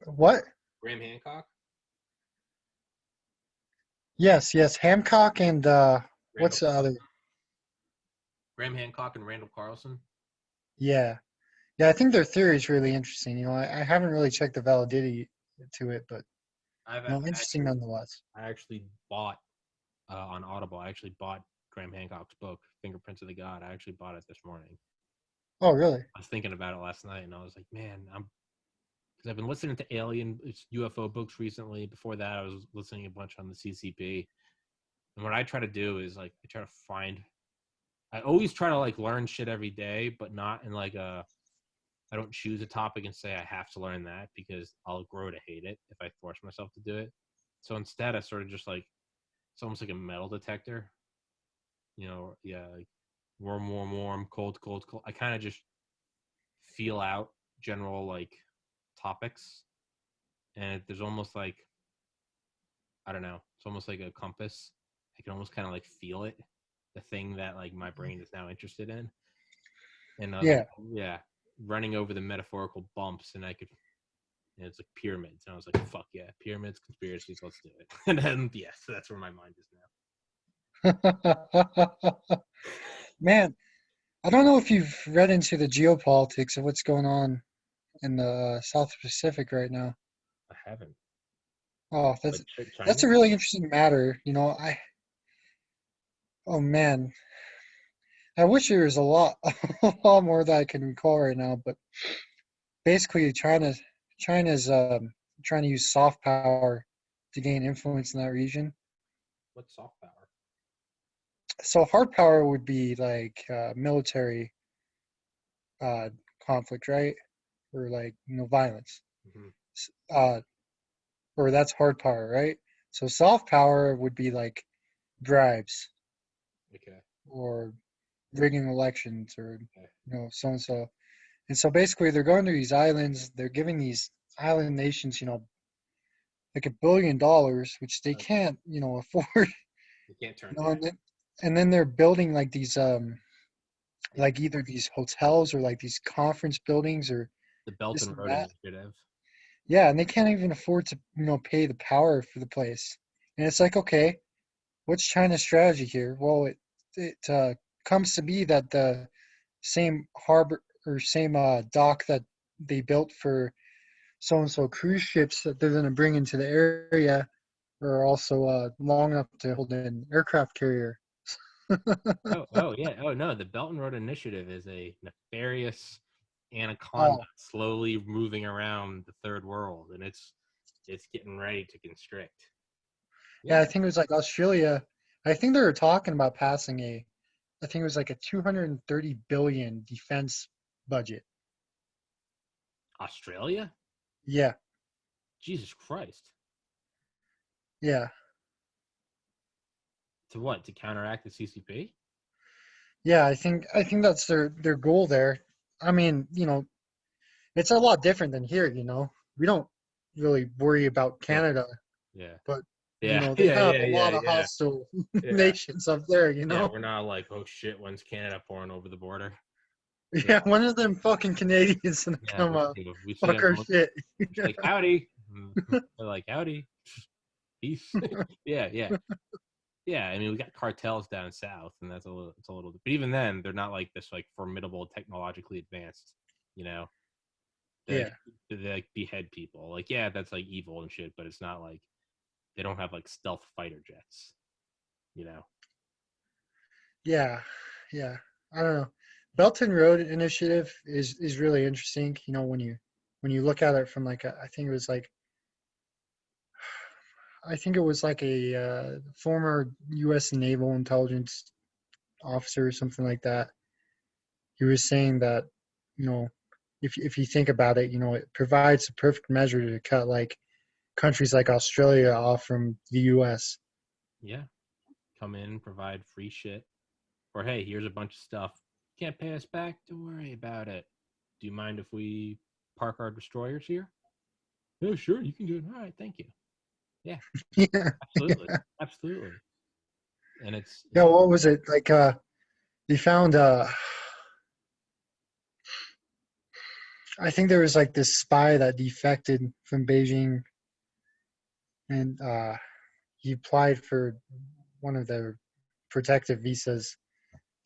what? Graham Hancock? Yes, Hancock and what's the other? Graham Hancock and Randall Carlson. Yeah, I think their theory is really interesting. You know, I haven't really checked the validity to it, but interesting nonetheless. I actually bought on Audible. I actually bought Graham Hancock's book, Fingerprints of the God. I actually bought it this morning. Oh, really? I was thinking about it last night, and I was like, man, because I've been listening to alien UFO books recently. Before that, I was listening a bunch on the CCP. And what I try to do is like I always try to like learn shit every day, but not in like I don't choose a topic and say I have to learn that because I'll grow to hate it if I force myself to do it. So instead, I sort of just like, it's almost like a metal detector. You know, yeah, like warm, cold. I kind of just feel out general like topics, and there's almost like, I don't know, it's almost like a compass. I can almost kind of like feel it, the thing that like my brain is now interested in. And I was like, yeah, running over the metaphorical bumps, and it's like pyramids, and I was like, fuck yeah, pyramids, conspiracies, let's do it. And then so that's where my mind is now. Man, I don't know if you've read into the geopolitics of what's going on in the South Pacific right now. I haven't. Oh, that's a really interesting matter. You know, oh man, I wish there was a lot more that I can recall right now. But basically, China's trying to use soft power to gain influence in that region. What's soft power? So hard power would be like military conflict, right? Or like violence. Mm-hmm. Or that's hard power, right? So soft power would be like bribes, Okay. or rigging elections, or so and so. And so basically, they're going to these islands. They're giving these island nations, like $1 billion, which they can't, afford. You can't turn down. And then they're building like these, like either these hotels or like these conference buildings or the Belt and Road Initiative. Yeah, and they can't even afford to, pay the power for the place. And it's like, okay, what's China's strategy here? Well, it comes to be that the same harbor or same dock that they built for so-and-so cruise ships that they're going to bring into the area are also long enough to hold an aircraft carrier. Yeah. Oh no, the Belt and Road Initiative is a nefarious anaconda slowly moving around the third world, and it's getting ready to constrict. Yeah, I think it was like Australia. I think they were talking about passing I think it was like a 230 billion defense budget. Australia? Yeah. Jesus Christ. Yeah. To what? To counteract the CCP? Yeah, I think that's their goal there. I mean, it's a lot different than here, We don't really worry about Canada. Yeah. But they have a lot of hostile nations up there, Yeah, we're not like, oh shit, when's Canada pouring over the border? Yeah, when are them fucking Canadians gonna come up? Fuck our shit. Like, howdy. They're like, howdy. Peace. Yeah. Yeah, I mean, we got cartels down south, and it's a little. But even then, they're not like this, like formidable, technologically advanced. They like behead people. Like, yeah, that's like evil and shit, but it's not like they don't have like stealth fighter jets, you know. Yeah, yeah. I don't know. Belt and Road Initiative is really interesting. You know, when you look at it from like I think it was like a former U.S. Naval Intelligence officer or something like that. He was saying that, you know, if you think about it, you know, it provides the perfect measure to cut like countries like Australia off from the U.S. Yeah, come in, provide free shit, or hey, here's a bunch of stuff. Can't pay us back? Don't worry about it. Do you mind if we park our destroyers here? Yeah, sure, you can do it. All right, thank you. Yeah, Yeah, absolutely, absolutely. And it's yeah. What was it like? They found I think there was like this spy that defected from Beijing, and he applied for one of the protective visas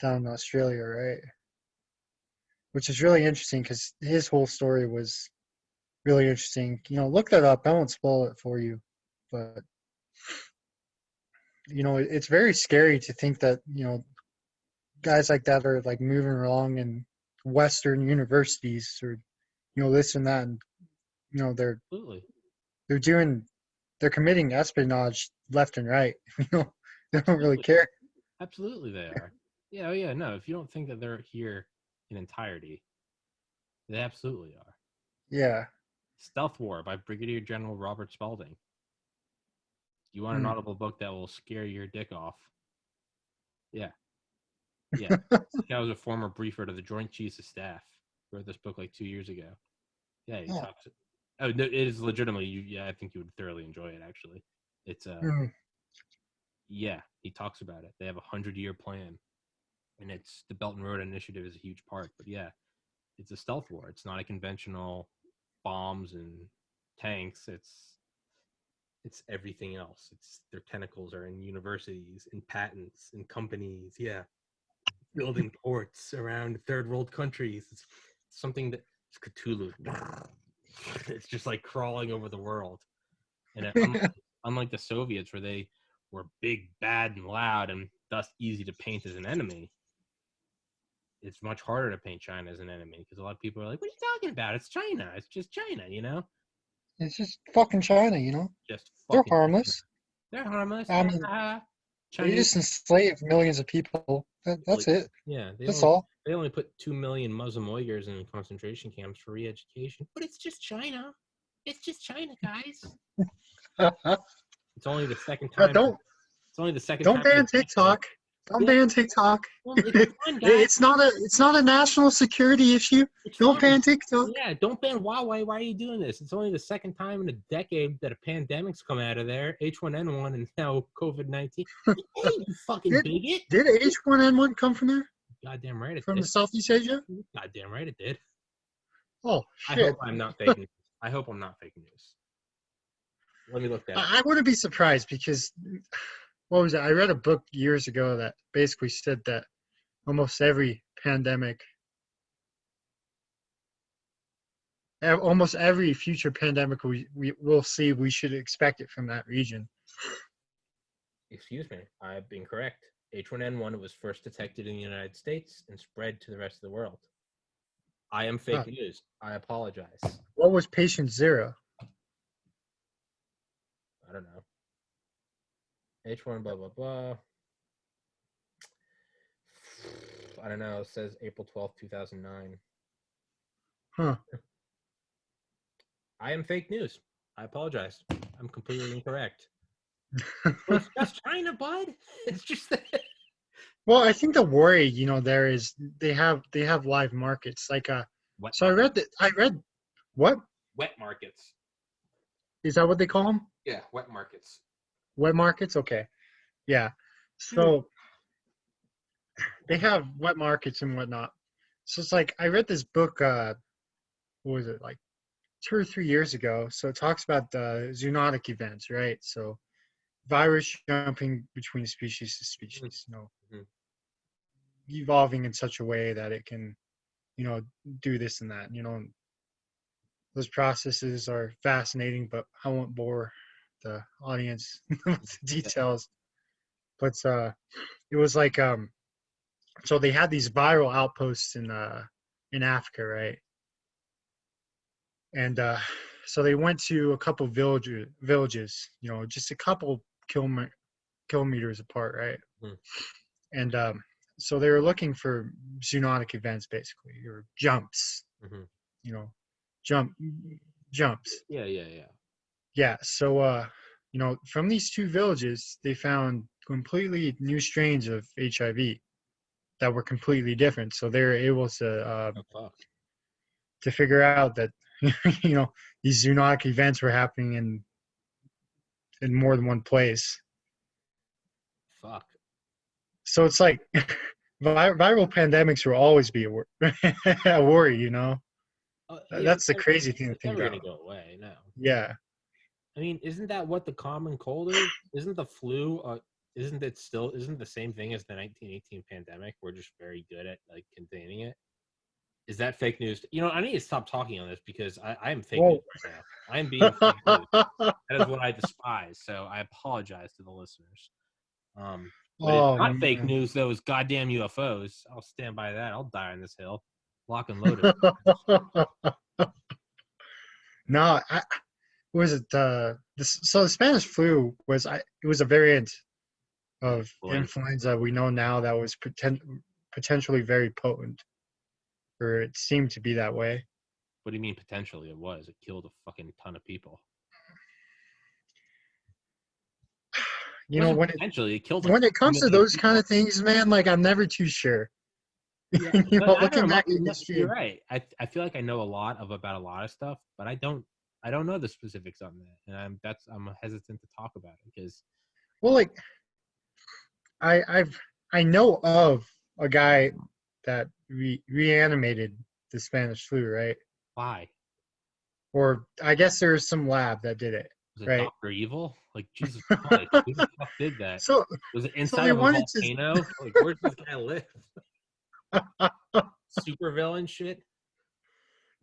down in Australia, right? Which is really interesting because his whole story was really interesting. You know, look that up. I won't spoil it for you, but you know, it's very scary to think that, you know, guys like that are like moving along in Western universities or, you know, this and that, and you know, absolutely, they're doing they're committing espionage left and right. You know, they don't really absolutely, care. absolutely, they are. Yeah, oh yeah, no. If you don't think that they're here in entirety, they absolutely are. Yeah. Stealth War by Brigadier General Robert Spalding. You want an Hmm. audible book that will scare your dick off? Yeah, yeah. I was a former briefer to the Joint Chiefs of Staff. Wrote this book like 2 years ago. Yeah, he Oh. talks. Oh, no, it is legitimately. Yeah, I think you would thoroughly enjoy it. Actually, it's Hmm. yeah, he talks about it. They have 100-year plan, and it's the Belt and Road Initiative is a huge part. But yeah, it's a stealth war. It's not a conventional bombs and tanks. It's everything else. It's their tentacles are in universities, in patents, in companies. Yeah, building ports around third world countries. It's something that it's Cthulhu. It's just like crawling over the world. And unlike the Soviets, where they were big, bad, and loud, and thus easy to paint as an enemy, it's much harder to paint China as an enemy because a lot of people are like, "What are you talking about? It's China. It's just China, you know? It's just fucking China, you know. Just They're fucking China. harmless. They're harmless. I mean, they Chinese just enslaved millions of people. That's it. yeah, That's all. they only put 2 million Muslim Uyghurs in concentration camps for re-education. But it's just China. It's just China, guys. It's only the second time. Don't It's only the second don't time in a ban decade. TikTok. Don't Yeah, ban TikTok. well, it's fine, guys. It's not a national security issue. It's Don't fine. ban TikTok. Yeah, don't ban Huawei. Why are you doing this? It's only the second time in a decade that a pandemic's come out of there. H1N1 and now COVID-19. Hey, you fucking Did bigot! did H1N1 come from there? Goddamn right it From did. the Southeast Asia? Goddamn right it did. Oh I shit. hope I'm not fake news. I hope I'm not fake news. Let me look that up. I wouldn't be surprised because what was it? I read a book years ago that basically said that almost every pandemic, almost every future pandemic we will see, we should expect it from that region. Excuse me, I've been correct. H1N1 was first detected in the United States and spread to the rest of the world. I am Huh. fake news. I apologize. What was patient zero? I don't know. H1 blah blah blah. I don't know. It says April 12th, 2009. Huh. I am fake news. I apologize. I'm completely incorrect. Well, it's just China, bud. It's just that. Well, I think the worry, you know, there is they have live markets. Like Wet so market. I read what? Wet markets. Is that what they call them? Yeah, wet markets. Wet markets? Okay. Yeah. So they have wet markets and whatnot. So it's like I read this book, what was it, like 2 or 3 years ago. So it talks about the zoonotic events, right? So virus jumping between species to species, you know, Mm-hmm. evolving in such a way that it can, you know, do this and that. You know, those processes are fascinating, but I won't bore the audience with the details. But it was like so they had these viral outposts in Africa, right? And so they went to a couple villages, you know, just a couple kilometers apart, right? Hmm. And so they were looking for zoonotic events, basically, or jumps, Mm-hmm. you know, jumps. Yeah. Yeah. So you know, from these two villages, they found completely new strains of HIV that were completely different. So they were able Oh fuck. to figure out that you know these zoonotic events were happening in more than one place. Fuck. So it's like viral pandemics will always be a worry, you know. Yeah, That's the crazy thing to it's think never about. gonna go away. No. Yeah. I mean, isn't that what the common cold is? Isn't the flu? Isn't it still? Isn't the same thing as the 1918 pandemic? We're just very good at like containing it. Is that fake news? You know, I need to stop talking on this because I am fake news Well, right now. I am being fake news. That is what I despise. So I apologize to the listeners. But it's oh not fake man. news. Those goddamn UFOs. I'll stand by that. I'll die on this hill, lock and loaded. No, was it so the Spanish flu was it was a variant of influenza we know now that was potentially very potent, or it seemed to be that way. What do you mean potentially? It was. It killed a fucking ton of people. You know, It killed like when it 2 comes to million those kind people. of things, man, like I'm never too sure. Yeah, You but know, I don't looking know. back at history, You're right. I feel like I know about a lot of stuff, but I don't know the specifics on that, and I'm hesitant to talk about it because well, like I know of a guy that reanimated the Spanish flu, right? why Or I guess there was some lab that did it, was it right? Doctor Evil? Like Jesus Christ, who the fuck did that? So Was it so inside they of a wanted volcano? Like where's this guy live? to Super villain shit.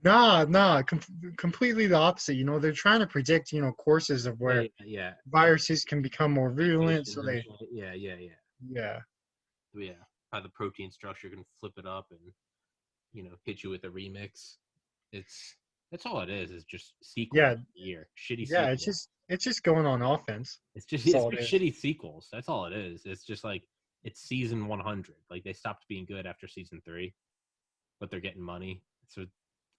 nah, completely the opposite. You know, they're trying to predict, you know, courses of where Yeah. viruses can become more virulent. So Mutations and they, shit. yeah, Yeah. How the protein structure can flip it up and hit you with a remix. It's That's all it is. It's just sequels yeah, year, shitty yeah. sequels. It's just going on offense. That's It's all it just is. shitty sequels. That's all it is. It's just like it's season 100. Like they stopped being good after season 3, but they're getting money. So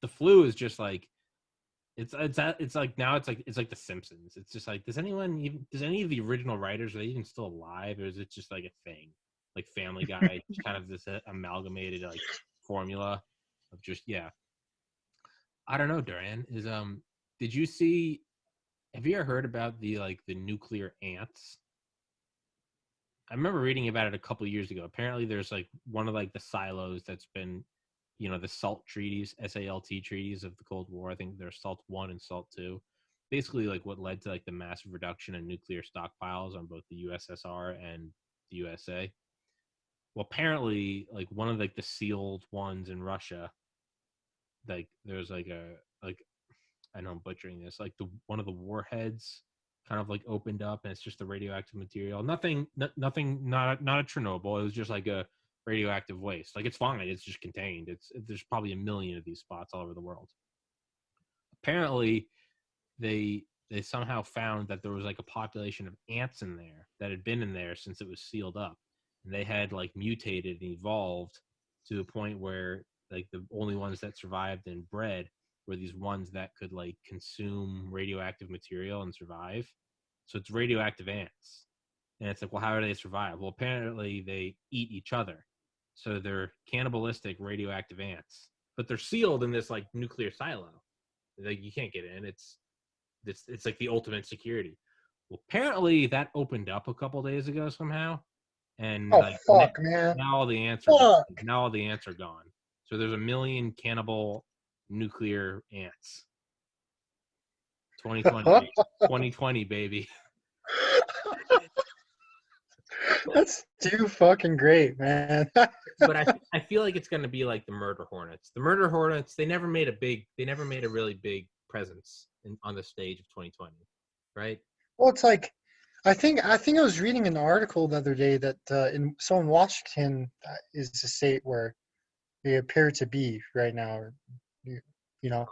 the flu is just like it's like now it's like the Simpsons. It's just like does any of the original writers, are they even still alive, or is it just like a thing like Family Guy, just kind of this amalgamated like formula of just I don't know. Duran is did you see? Have you ever heard about the nuclear ants? I remember reading about it a couple of years ago. Apparently, there's like one of like the silos that's been, the SALT treaties, SALT treaties of the Cold War. I think there's SALT 1 and SALT 2. Basically, like what led to like the massive reduction in nuclear stockpiles on both the USSR and the USA. Well, apparently, like one of like the sealed ones in Russia, like there's like I know I'm butchering this, like one of the warheads kind of like opened up and it's just the radioactive material. Nothing, not a Chernobyl. It was just like a radioactive waste. Like it's fine. It's just contained. There's probably a million of these spots all over the world. Apparently, they somehow found that there was like a population of ants in there that had been in there since it was sealed up, and they had like mutated and evolved to a point where like the only ones that survived and bred were these ones that could like consume radioactive material and survive. So it's radioactive ants. And it's like, well, how do they survive? Well, apparently they eat each other. So they're cannibalistic radioactive ants. But they're sealed in this like nuclear silo. Like you can't get in. It's like the ultimate security. Well, apparently that opened up a couple days ago somehow. And Oh like fuck, man. now all the ants are gone. Fuck. Now all the ants are gone. So there's a million cannibal nuclear ants. 2020, 2020, baby. That's too fucking great, man. But I feel like it's gonna be like the murder hornets. The murder hornets, they never made a really big presence on the stage of 2020, right? Well, it's like I think I was reading an article the other day that in Washington is a state where they appear to be right now, or you, you know.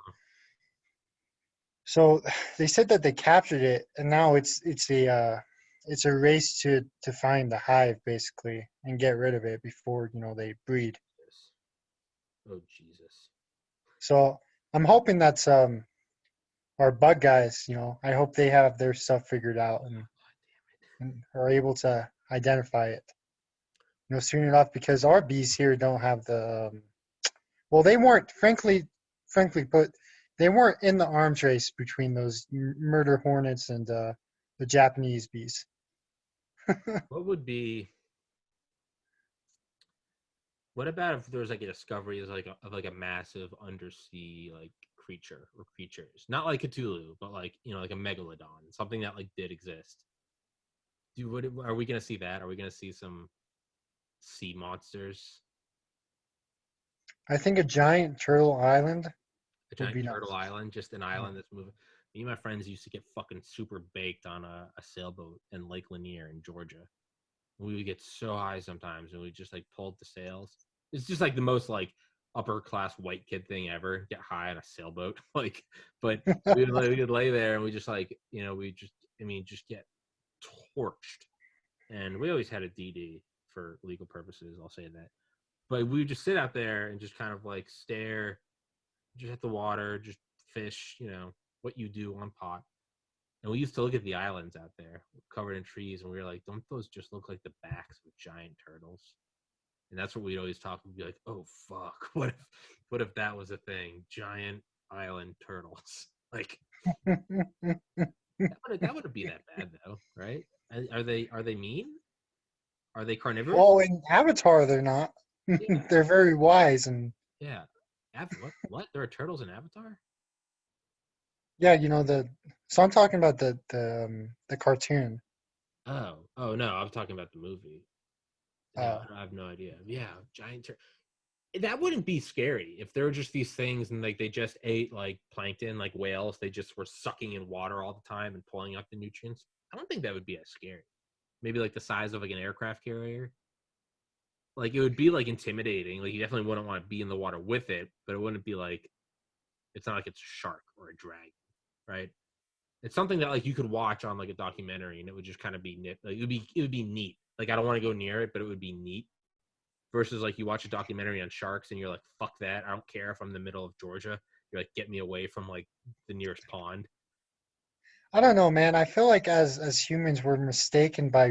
So they said that they captured it, and now it's a race to find the hive basically and get rid of it before they breed. Yes. Oh Jesus. So I'm hoping that's our bug guys. I hope they have their stuff figured out and are able to identify it soon enough because our bees here don't have the well, they weren't frankly put, they weren't in the arms race between those murder hornets and the Japanese bees. What would be? What about if there was like a discovery of like a massive undersea like creature or creatures, not like Cthulhu, but like like a megalodon, something that like did exist. Are we gonna see that? Are we gonna see some sea monsters? I think a giant turtle island A would giant be turtle nice. island, just an Yeah. island that's moving. Me and my friends used to get fucking super baked on a sailboat in Lake Lanier in Georgia. We would get so high sometimes, and we just like pulled the sails. It's just like the most like upper class white kid thing ever. Get high on a sailboat, like. But we would lay there, and we just like we just just get torched. And we always had a DD for legal purposes. I'll say that. But we would just sit out there and just kind of like stare, just at the water, just fish. What you do on pot. And we used to look at the islands out there covered in trees, and we were like, don't those just look like the backs of giant turtles? And that's what we'd always talk. We'd be like, oh fuck, what if that was a thing? Giant island turtles. Like that wouldn't be that bad though, right? Are they mean? Are they carnivorous? Well, in Avatar, they're not. Yeah, They're very wise and yeah. What? There are turtles in Avatar? yeah, the. So I'm talking about the cartoon. Oh no, I'm talking about the movie. No, Uh, I have no idea. Yeah, giant that wouldn't be scary if there were just these things and like they just ate like plankton like whales, they just were sucking in water all the time and pulling up the nutrients. I don't think that would be as scary. Maybe like the size of like an aircraft carrier. Like it would be like intimidating, like you definitely wouldn't want to be in the water with it, but it wouldn't be like, it's not like it's a shark or a dragon, right? It's something that like you could watch on like a documentary and it would just kind of be like it would be neat. Like I don't want to go near it, but it would be neat versus like you watch a documentary on sharks and you're like, fuck that. I don't care if I'm in the middle of Georgia. You're like, get me away from like the nearest pond. I don't know, man. I feel like as humans, we're mistaken by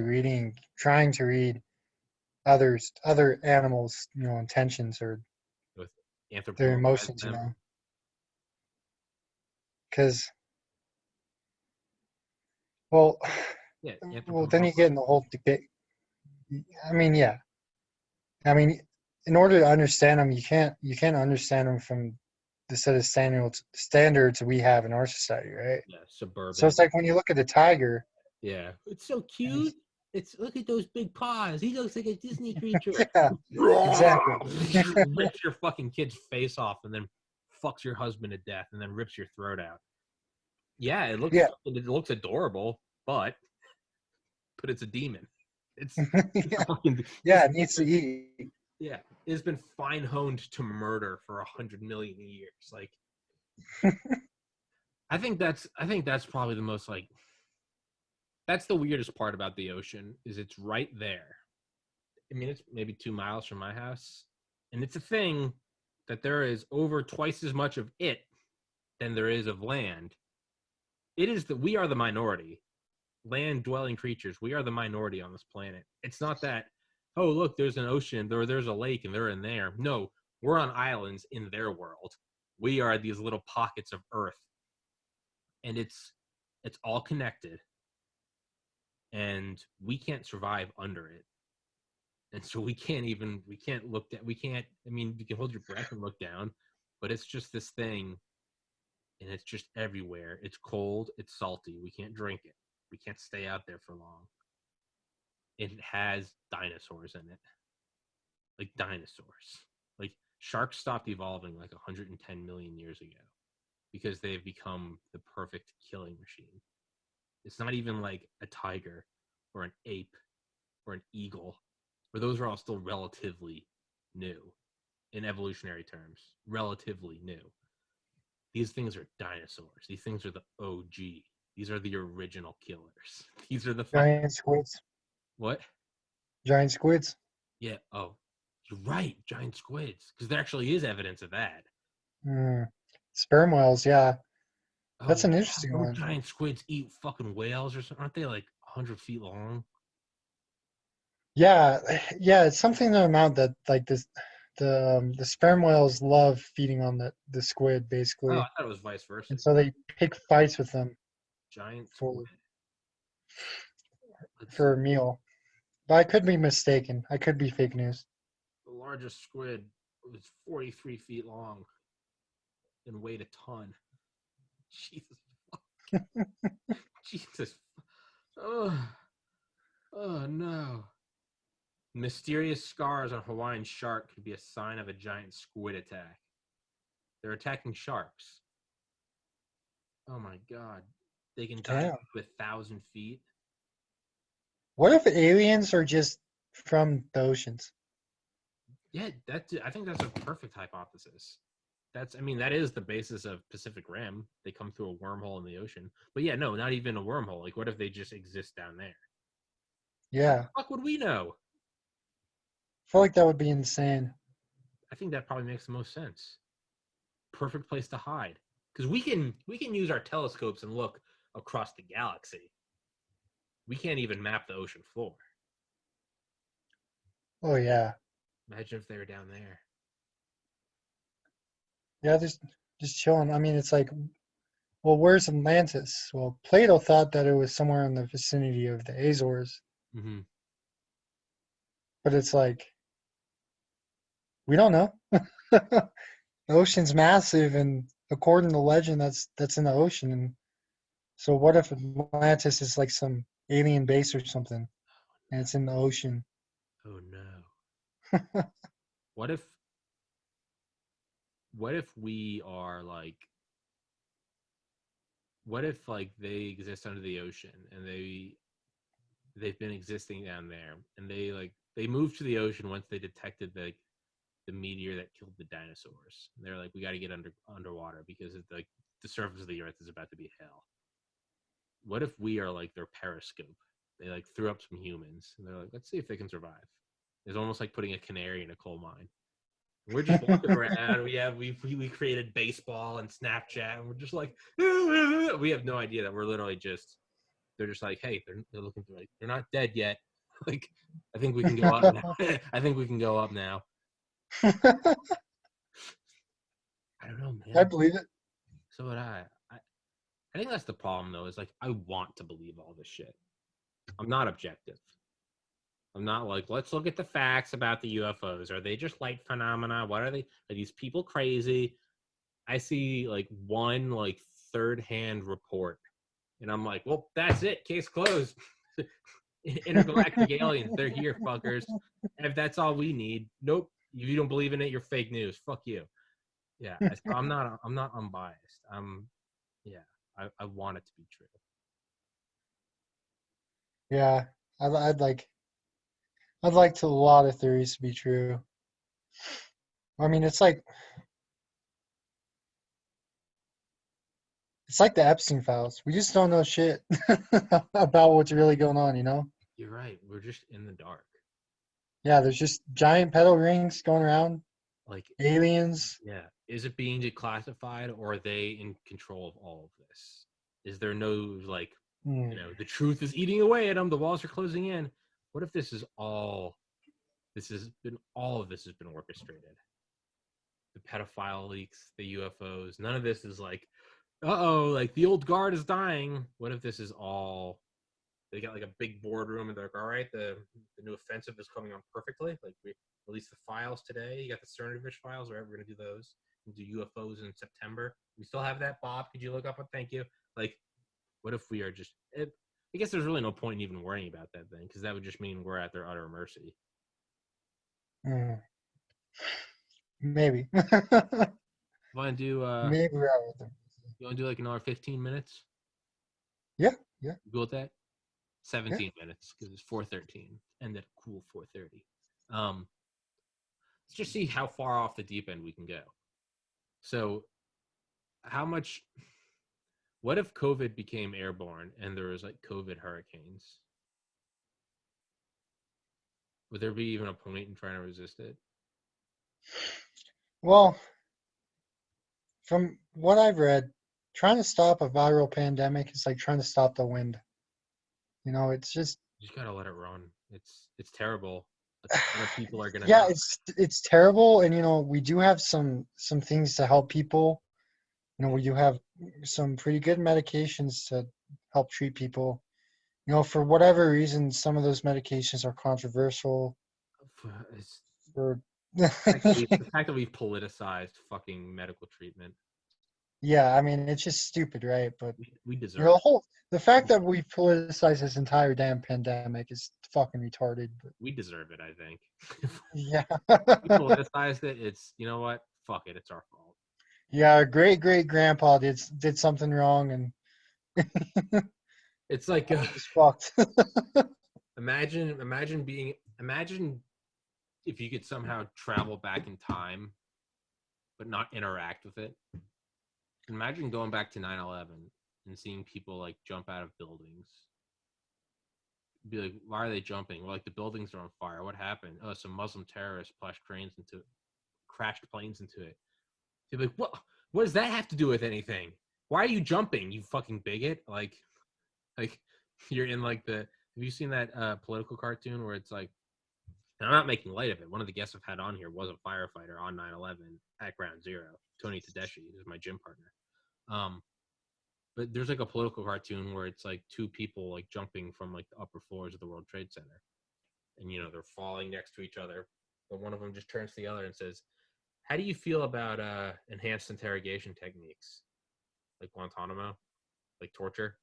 trying to read other animals, intentions or With their anthropomorphize emotions, them. because well, Yeah, well, then you get in anthropomorphize. the whole debate. I mean, yeah. I mean, in order to understand them, you can't understand them from the set of standards we have in our society, right? Yeah, So it's suburban. like when you look at a tiger, Yeah, it's so and he's cute. It's look at those big paws. He looks like a Disney creature. yeah, exactly. Rips your fucking kid's face off and then fucks your husband to death and then rips your throat out. Yeah, Yeah, it looks adorable, but it's a demon. It's it's a yeah, fucking yeah. It needs to eat. yeah. It's been fine honed to murder for 100 million years. Like I think that's probably the most like that's the weirdest part about the ocean is it's right there. I mean, it's maybe 2 miles from my house, and it's a thing that there is over twice as much of it than there is of land. It is that we are the minority, land dwelling creatures. We are the minority on this planet. It's not that, oh, look, there's an ocean, there's a lake, and they're in there. No, we're on islands in their world. We are these little pockets of Earth, and it's all connected, and we can't survive under it. And so we can't look at we can't I mean you can hold your breath and look down, but it's just this thing and it's just everywhere. It's cold, it's salty, we can't drink it, we can't stay out there for long. It has dinosaurs in it, like dinosaurs. Like sharks stopped evolving like 110 million years ago because they've become the perfect killing machine. It's not even like a tiger or an ape or an eagle, or those are all still relatively new in evolutionary terms, relatively new. These things are dinosaurs. These things are the OG. These are the original killers. These are the Giant squids. what? Giant squids. Yeah. Oh, you're right. Giant squids, because there actually is evidence of that. Mm. Sperm whales, yeah. That's Oh, an yeah. interesting Don't one. giant squids eat fucking whales or something? Aren't they like 100 feet long? Yeah, yeah, it's something to amount that like this the sperm whales love feeding on the squid Oh, I basically. thought it was vice versa. And so they pick fights with them Giant for squid. Let's see. for a meal. But I could be mistaken. I could be fake news. The largest squid was 43 feet long and weighed a ton. Jesus. Jesus. Oh, oh no. Mysterious scars on Hawaiian shark could be a sign of a giant squid attack. They're attacking sharks. Oh my god. They can dive Damn. to 1,000 feet. What if aliens are just from the oceans? Yeah, I think that's a perfect hypothesis. I mean, that is the basis of Pacific Rim. They come through a wormhole in the ocean. But yeah, no, not even a wormhole. Like, what if they just exist down there? How the Yeah. fuck would we know? I feel like that would be insane. I think that probably makes the most sense. Perfect place to hide. Because we can use our telescopes and look across the galaxy. We can't even map the ocean floor. Oh yeah. Imagine if they were down there. Yeah, just chilling. I mean, it's like, well, where's Atlantis? Well, Plato thought that it was somewhere in the vicinity of the Azores, Mm-hmm. but it's like we don't know. The ocean's massive, and according to legend, that's in the ocean. And so, what if Atlantis is like some alien base or something, and it's in the ocean? Oh no. What if we are like what if like they exist under the ocean and they've been existing down there and they moved to the ocean once they detected the meteor that killed the dinosaurs. And they're like, we got to get underwater because it's like the surface of the earth is about to be hell. What if we are like their periscope? They like threw up some humans and they're like, let's see if they can survive. It's almost like putting a canary in a coal mine. We're just walking around. We created baseball and Snapchat, and we're just like we have no idea that we're literally just they're just like, hey, they're looking for like they're not dead yet. Like I think we can go up now. I think we can go up now. I don't know, I man. believe it. So would I. I think that's the problem though. Is like I want to believe all this shit. I'm not objective. I'm not like, let's look at the facts about the UFOs. Are they just light phenomena? What are they? Are these people crazy? I see like one like third-hand report, and I'm like, well, that's it. Case closed. Intergalactic aliens, they're here, fuckers. And if that's all we need, nope. If you don't believe in it, you're fake news. Fuck you. Yeah, so I'm not unbiased. Yeah, I want it to be true. Yeah, I'd like to a lot of theories to be true. I mean, it's like the Epstein files. We just don't know shit about what's really going on, you know? You're right. We're just in the dark. Yeah, there's just giant pedal rings going around, Like, aliens. yeah, is it being declassified, or are they in control of all of this? Is there no like, Hmm. the truth is eating away at them. The walls are closing in. What if this is all? All of this has been orchestrated. The pedophile leaks, the UFOs. None of this is like, like the old guard is dying. What if this is all? They got like a big boardroom and they're like, all right, the new offensive is coming on perfectly. Like we released the files today. You got the Cernovich files, right? We're gonna do those. We'll do UFOs in September. We still have that, Bob. Could you look up? Thank you. Like, what if we are just? I guess there's really no point in even worrying about that thing because that would just mean we're at their utter mercy. Hmm. Maybe. Want to do? Maybe we're out with them. You want to do like another 15 minutes? Yeah, Yeah. You go with that? Yeah. 17 minutes because it's 4:13. Ended a cool 4:30. Let's just see how far off the deep end we can go. So, how much? What if COVID became airborne and there was like COVID hurricanes? Would there be even a point in trying to resist it? Well, from what I've read, trying to stop a viral pandemic is like trying to stop the wind. It's just You just gotta let it run. It's terrible. A ton of people are gonna yeah, die. it's terrible, and we do have some things to help people. We do have some pretty good medications to help treat people. For whatever reason, some of those medications are controversial. It's For the fact that we've politicized fucking medical treatment. yeah, I mean it's just stupid, right? But We deserve the fact that we politicized this entire damn pandemic is fucking retarded. But we deserve it, I think. yeah, We politicized it. It's, you know what? Fuck it. It's our fault. yeah, our great grandpa did something wrong, and It's like it's fucked. imagine if you could somehow travel back in time but not interact with it. Imagine going back to 9/11 and seeing people like jump out of buildings. Be like, why are they jumping? Well, like the buildings are on fire. What happened? Oh, some Muslim terrorists crashed planes into it. You'd be like, what? What does that have to do with anything? Why are you jumping, you fucking bigot? Like you're in like the. Have you seen that political cartoon where it's like? And I'm not making light of it. One of the guests I've had on here was a firefighter on 9/11 at Ground Zero. Tony Tedeschi is my gym partner. But there's like a political cartoon where it's like two people like jumping from like the upper floors of the World Trade Center, and they're falling next to each other. But one of them just turns to the other and says, "How do you feel about enhanced interrogation techniques, like Guantanamo, like torture?"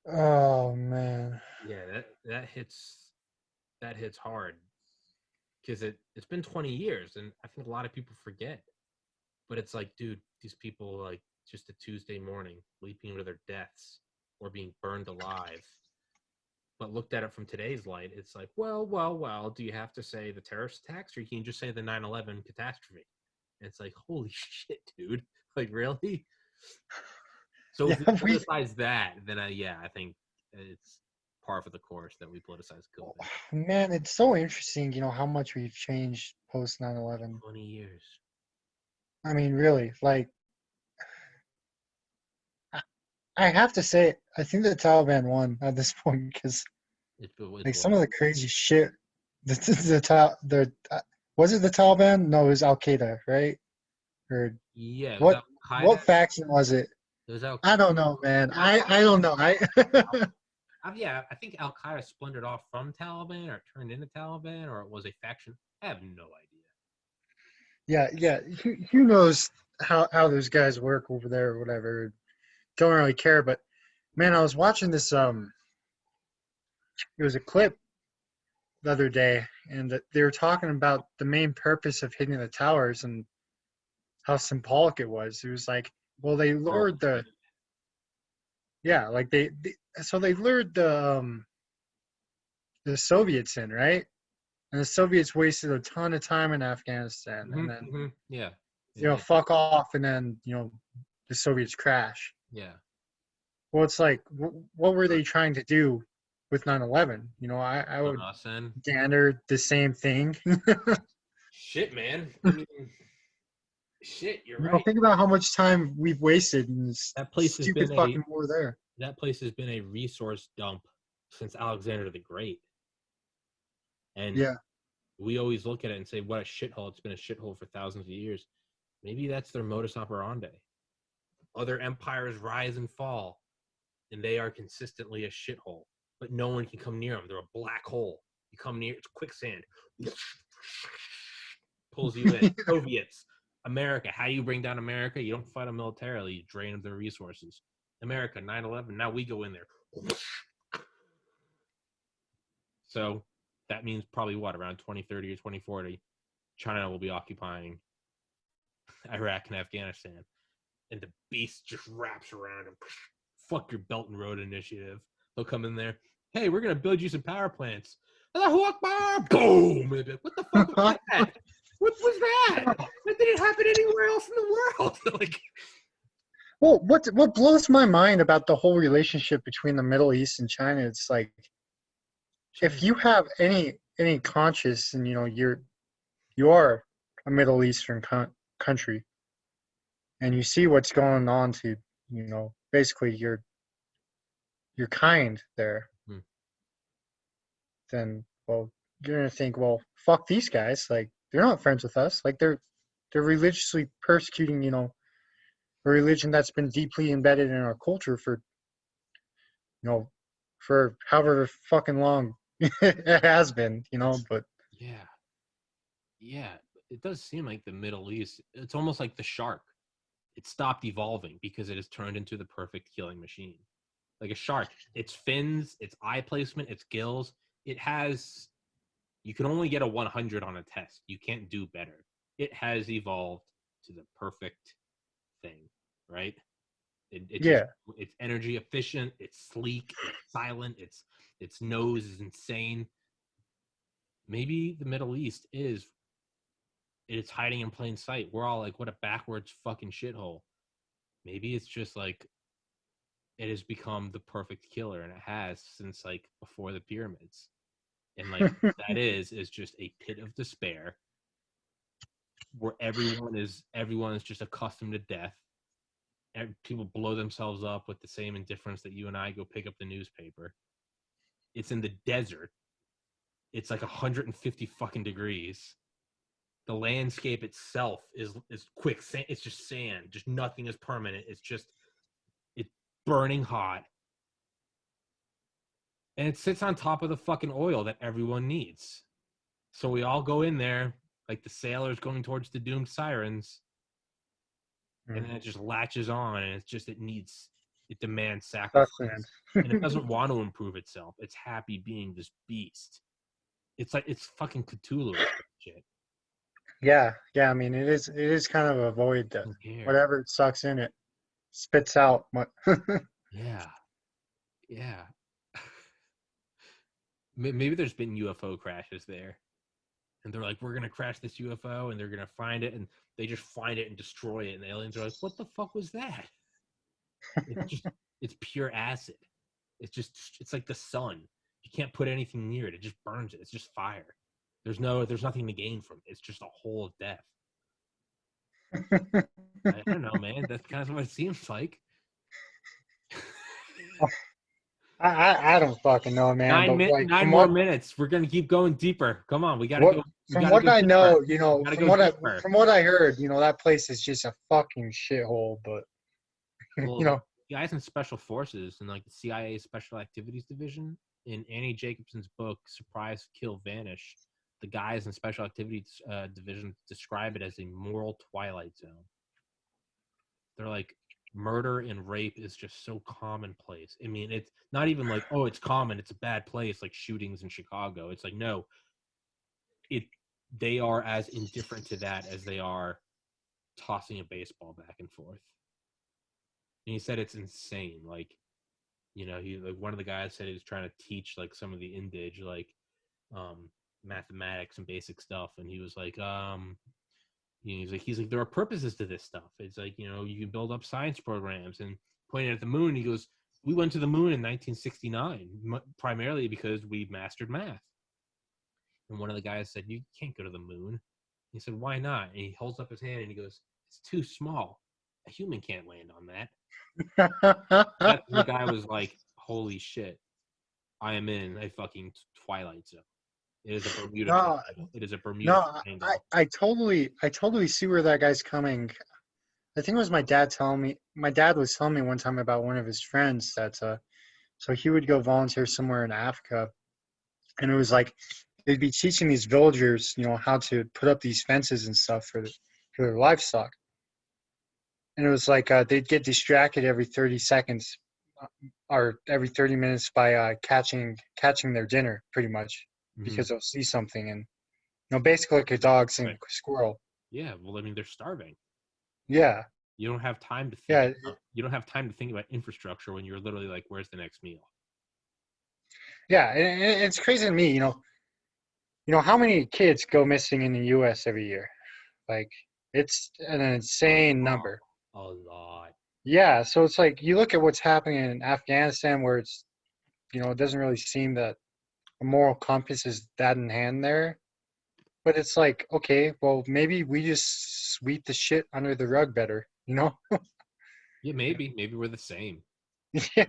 Oh man. Yeah, that hits hard because it's been 20 years, and I think a lot of people forget. But it's like, dude, these people like just a Tuesday morning leaping to their deaths or being burned alive. But looked at it from today's light, it's like, well, do you have to say the terrorist attacks or you can just say the 9/11 catastrophe? And it's like, holy shit, dude. Like, really? So Yeah, if we politicize that, then I think it's par for the course that we politicize COVID. man, it's so interesting, how much we've changed post 9/11. 20 years. I mean, really, like I I have to say, I think the Taliban won at this point because It's like what? some of the crazy shit, was it the Taliban? No, it was Al Qaeda, right? Or Yeah, it was what? Al Qaeda. What faction was it? It was Al I Qaeda. don't know, man. I don't know. Yeah, I think Al Qaeda splintered off from Taliban or turned into Taliban or it was a faction. I have no idea. Yeah. Who knows how those guys work over there or whatever? Don't really care. But man, I was watching this. It was a clip the other day, and they were talking about the main purpose of hitting the towers and how symbolic it was. It was like, well, they lured the yeah, like so they lured the Soviets in, right? And the Soviets wasted a ton of time in Afghanistan, and then Yeah. fuck off, and then the Soviets crash. Yeah. Well, it's like, what were they trying to do with 9/11? I On would us end. gander the same thing. Shit, man. I mean, shit. You're right. Think about how much time we've wasted in this That place has stupid been a fucking war there. that place has been a resource dump since Alexander the Great, and Yeah. we always look at it and say, "What a shithole!" It's been a shithole for thousands of years. Maybe that's their modus operandi. Other empires rise and fall, and they are consistently a shithole. But no one can come near them. They're a black hole. You come near, it's quicksand. Pulls you in. Soviets, America. How do you bring down America? You don't fight them militarily. You drain them their resources. America, 9/11. Now we go in there. So that means probably what, around 2030 or 2040, China will be occupying Iraq and Afghanistan. And the beast just wraps around and fuck your Belt and Road Initiative. They'll come in there. Hey, we're gonna build you some power plants. Allahu Akbar! Boom! What the fuck was that? What was that? That didn't happen anywhere else in the world. Like, well, what blows my mind about the whole relationship between the Middle East and China, it's like, if you have any conscious, and you are a Middle Eastern country, and you see what's going on to basically your kind there, then well, you're gonna think, well, fuck these guys, like they're not friends with us, like they're religiously persecuting a religion that's been deeply embedded in our culture for for however fucking long it has been, but yeah, it does seem like the Middle East, it's almost like the shark. It stopped evolving because it has turned into the perfect killing machine. Like a shark, its fins, its eye placement, its gills, you can only get a 100 on a test. You can't do better. It has evolved to the perfect thing, right? It's energy efficient, it's sleek, it's silent, its nose is insane. Maybe the Middle East it's hiding in plain sight. We're all like, what a backwards fucking shithole. Maybe it's just like it has become the perfect killer, and it has since like before the pyramids. And like that is just a pit of despair where everyone is just accustomed to death. And people blow themselves up with the same indifference that you and I go pick up the newspaper. It's in the desert. It's like 150 fucking degrees. The landscape itself is quicksand. It's just sand. Just nothing is permanent. It's burning hot. And it sits on top of the fucking oil that everyone needs. So we all go in there like the sailors going towards the doomed sirens. And then it just latches on, and it demands sacrifice. And it doesn't want to improve itself. It's happy being this beast. It's like it's fucking Cthulhu shit. Yeah. I mean, it is kind of a void that whatever it sucks in, it spits out. Yeah. Maybe there's been UFO crashes there, and they're like, we're gonna crash this UFO, and they're gonna find it, and they just find it and destroy it, and the aliens are like, what the fuck was that? It's pure acid. It's like the sun. You can't put anything near it. It just burns it. It's just fire. There's nothing to gain from it. It's just a hole of death. I don't know, man. That's kind of what it seems like. I don't fucking know, man. Nine more minutes. We're gonna keep going deeper. Come on, we gotta go. From what I know, from what I heard, that place is just a fucking shithole. But guys in special forces and like the CIA Special Activities Division, in Annie Jacobson's book Surprise, Kill, Vanish, the guys in Special Activities Division describe it as a moral twilight zone. They're like, murder and rape is just so commonplace. I mean, it's not even like, oh, it's common, it's a bad place, like shootings in Chicago. It's like, no, they are as indifferent to that as they are tossing a baseball back and forth. And he said it's insane. Like, one of the guys said he was trying to teach like some of the indige, like mathematics and basic stuff, and he was like, he's like, there are purposes to this stuff. It's like, you can build up science programs. And pointing at the moon, he goes, we went to the moon in 1969, primarily because we mastered math. And one of the guys said, you can't go to the moon. He said, why not? And he holds up his hand and he goes, it's too small. A human can't land on that. The guy was like, holy shit, I am in a fucking twilight zone. It is a Bermuda triangle. It is a Bermuda triangle. I totally see where that guy's coming. I think it was my dad telling me. My dad was telling me one time about one of his friends that so he would go volunteer somewhere in Africa, and it was like they'd be teaching these villagers, how to put up these fences and stuff for their livestock. And it was like they'd get distracted every 30 seconds or every 30 minutes by catching their dinner, pretty much, because they'll see something, and basically like a dog seeing a squirrel. Yeah, well, I mean, they're starving. Yeah, You don't have time to think. Yeah, You don't have time to think about infrastructure when you're literally like, "Where's the next meal?" yeah, and it's crazy to me. You know how many kids go missing in the U.S. every year? Like, it's an insane number. A lot. Yeah, so it's like you look at what's happening in Afghanistan, where it's it doesn't really seem that a moral compass is that in hand there. But it's like, okay, well, maybe we just sweep the shit under the rug better, you know? Yeah, maybe we're the same. Yeah.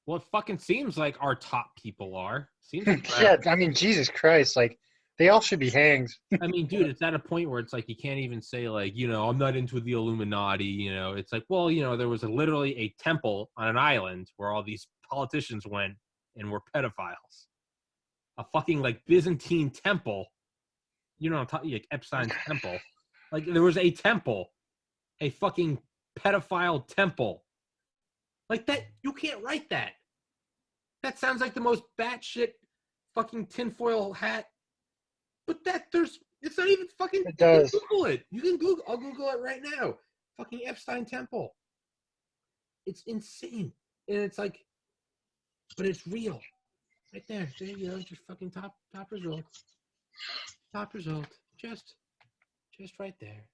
Well, it fucking seems like our top people are. Seems like Yeah, I mean, Jesus Christ, like they all should be hanged. I mean, dude, it's at a point where it's like you can't even say like, I'm not into the Illuminati. It's like, well, there was literally a temple on an island where all these politicians went and were pedophiles. A fucking like Byzantine temple. I'm talking like Epstein's temple. Like there was a temple, a fucking pedophile temple. Like that, you can't write that. That sounds like the most batshit fucking tinfoil hat. But it's not even fucking. It does. You can Google it. You can Google. I'll Google it right now. Fucking Epstein Temple. It's insane, and it's like, but it's real. Right there. There you go. Just fucking top result. Top result. Just right there.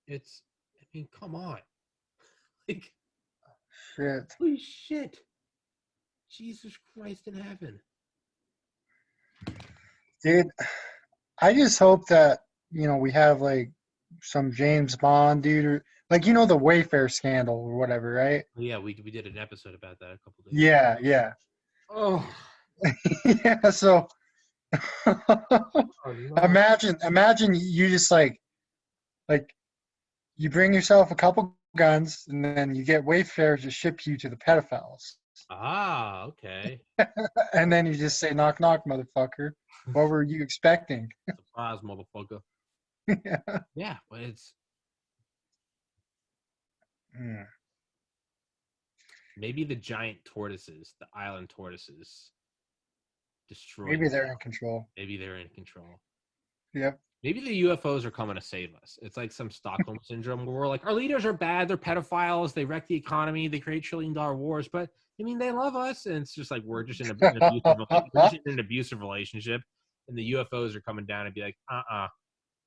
It's. I mean, come on. Like, Shit. holy shit. Jesus Christ in heaven. Dude, I just hope that, we have like some James Bond dude or like, the Wayfair scandal or whatever, right? Yeah, we did an episode about that a couple days Yeah, yeah. ago. Yeah, so Oh, no. imagine you just like you bring yourself a couple guns and then you get Wayfair to ship you to the pedophiles. Ah, okay. And then you just say, knock, knock, motherfucker. What were you expecting? Surprise, motherfucker. Yeah. Yeah, but it's Mm. maybe the giant tortoises, the island tortoises, destroyed. Maybe they're in control. Maybe they're in control. Yep. Maybe the UFOs are coming to save us. It's like some Stockholm syndrome where we're like, our leaders are bad, they're pedophiles, they wreck the economy, they create $1 trillion wars, but I mean, they love us, and it's just like we're just in an abusive relationship, and the UFOs are coming down and be like, I'm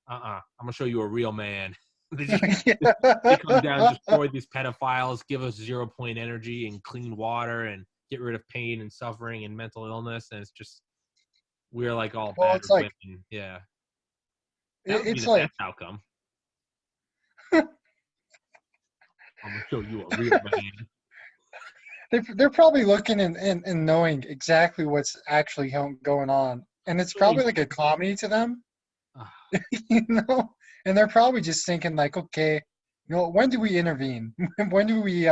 gonna show you a real man. They come down, destroy these pedophiles, give us 0 point energy and clean water, and get rid of pain and suffering and mental illness, and it's just we're like all Well, bad it's like women. Yeah, that would be it's the like best outcome. I'm gonna show you a real man. they're probably looking and knowing exactly what's actually going on, and it's probably like a comedy to them, And they're probably just thinking like, okay, when do we intervene? When do we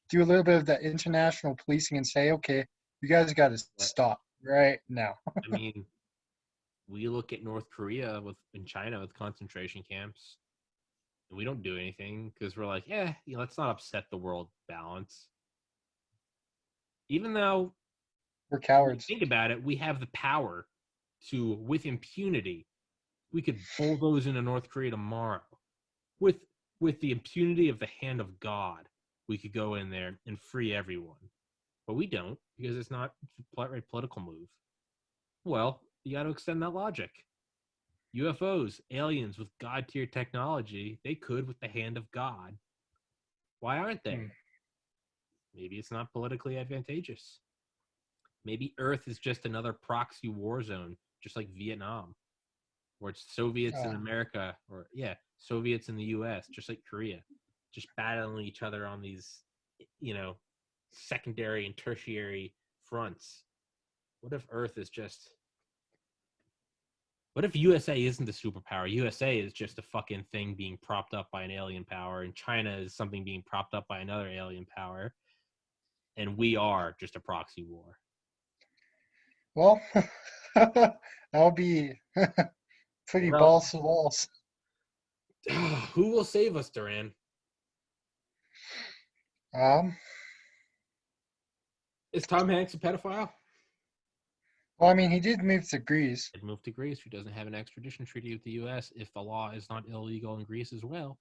do a little bit of the international policing and say, okay, you guys got to stop right now? I mean, we look at North Korea in China with concentration camps, and we don't do anything because we're like, let's not upset the world balance. Even though We're cowards. think about it, we have the power to, with impunity, we could bulldoze into North Korea tomorrow. With the impunity of the hand of God, we could go in there and free everyone. But we don't, because it's not a right political move. Well, you got to extend that logic. UFOs, aliens with God-tier technology, they could with the hand of God. Why aren't they? Maybe it's not politically advantageous. Maybe Earth is just another proxy war zone, just like Vietnam, where it's Soviets in America, or Soviets in the US, just like Korea, just battling each other on these, secondary and tertiary fronts. What if Earth is just... What if USA isn't the superpower? USA is just a fucking thing being propped up by an alien power, and China is something being propped up by another alien power, and we are just a proxy war. Well, that'll be pretty balls to walls. Who will save us, Duran? Is Tom Hanks a pedophile? Well, I mean, he did move to Greece. He moved to Greece, who doesn't have an extradition treaty with the U.S. if the law is not illegal in Greece as well.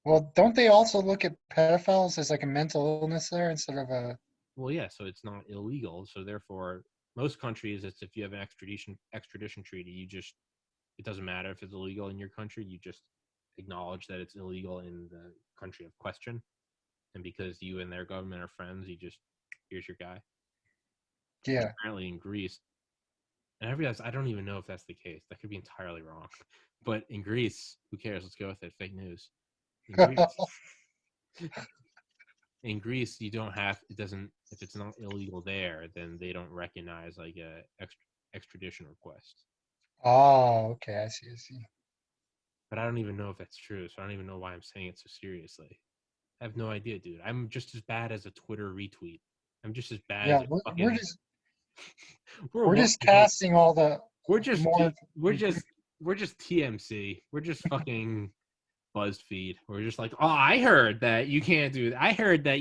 Well, don't they also look at pedophiles as like a mental illness there instead of a? Well, yeah, so it's not illegal. So therefore, most countries, it's if you have an extradition treaty, it doesn't matter if it's illegal in your country. You just acknowledge that it's illegal in the country of question, and because you and their government are friends, here's your guy. But Yeah. apparently in Greece, and I realize I don't even know if that's the case. That could be entirely wrong. But in Greece, who cares? Let's go with it. Fake news. In Greece, you don't have. It doesn't. If it's not illegal there, then they don't recognize like a extradition request. Oh, okay. I see. I see. But I don't even know if that's true. So I don't even know why I'm saying it so seriously. I have no idea, dude. I'm just as bad as a Twitter retweet. I'm just as bad as Yeah, a we're fucking. just We're we're what just we hate. casting all the We're just more. we're just TMC. We're just fucking BuzzFeed. We're just like, oh, I heard that you can't do that. I heard that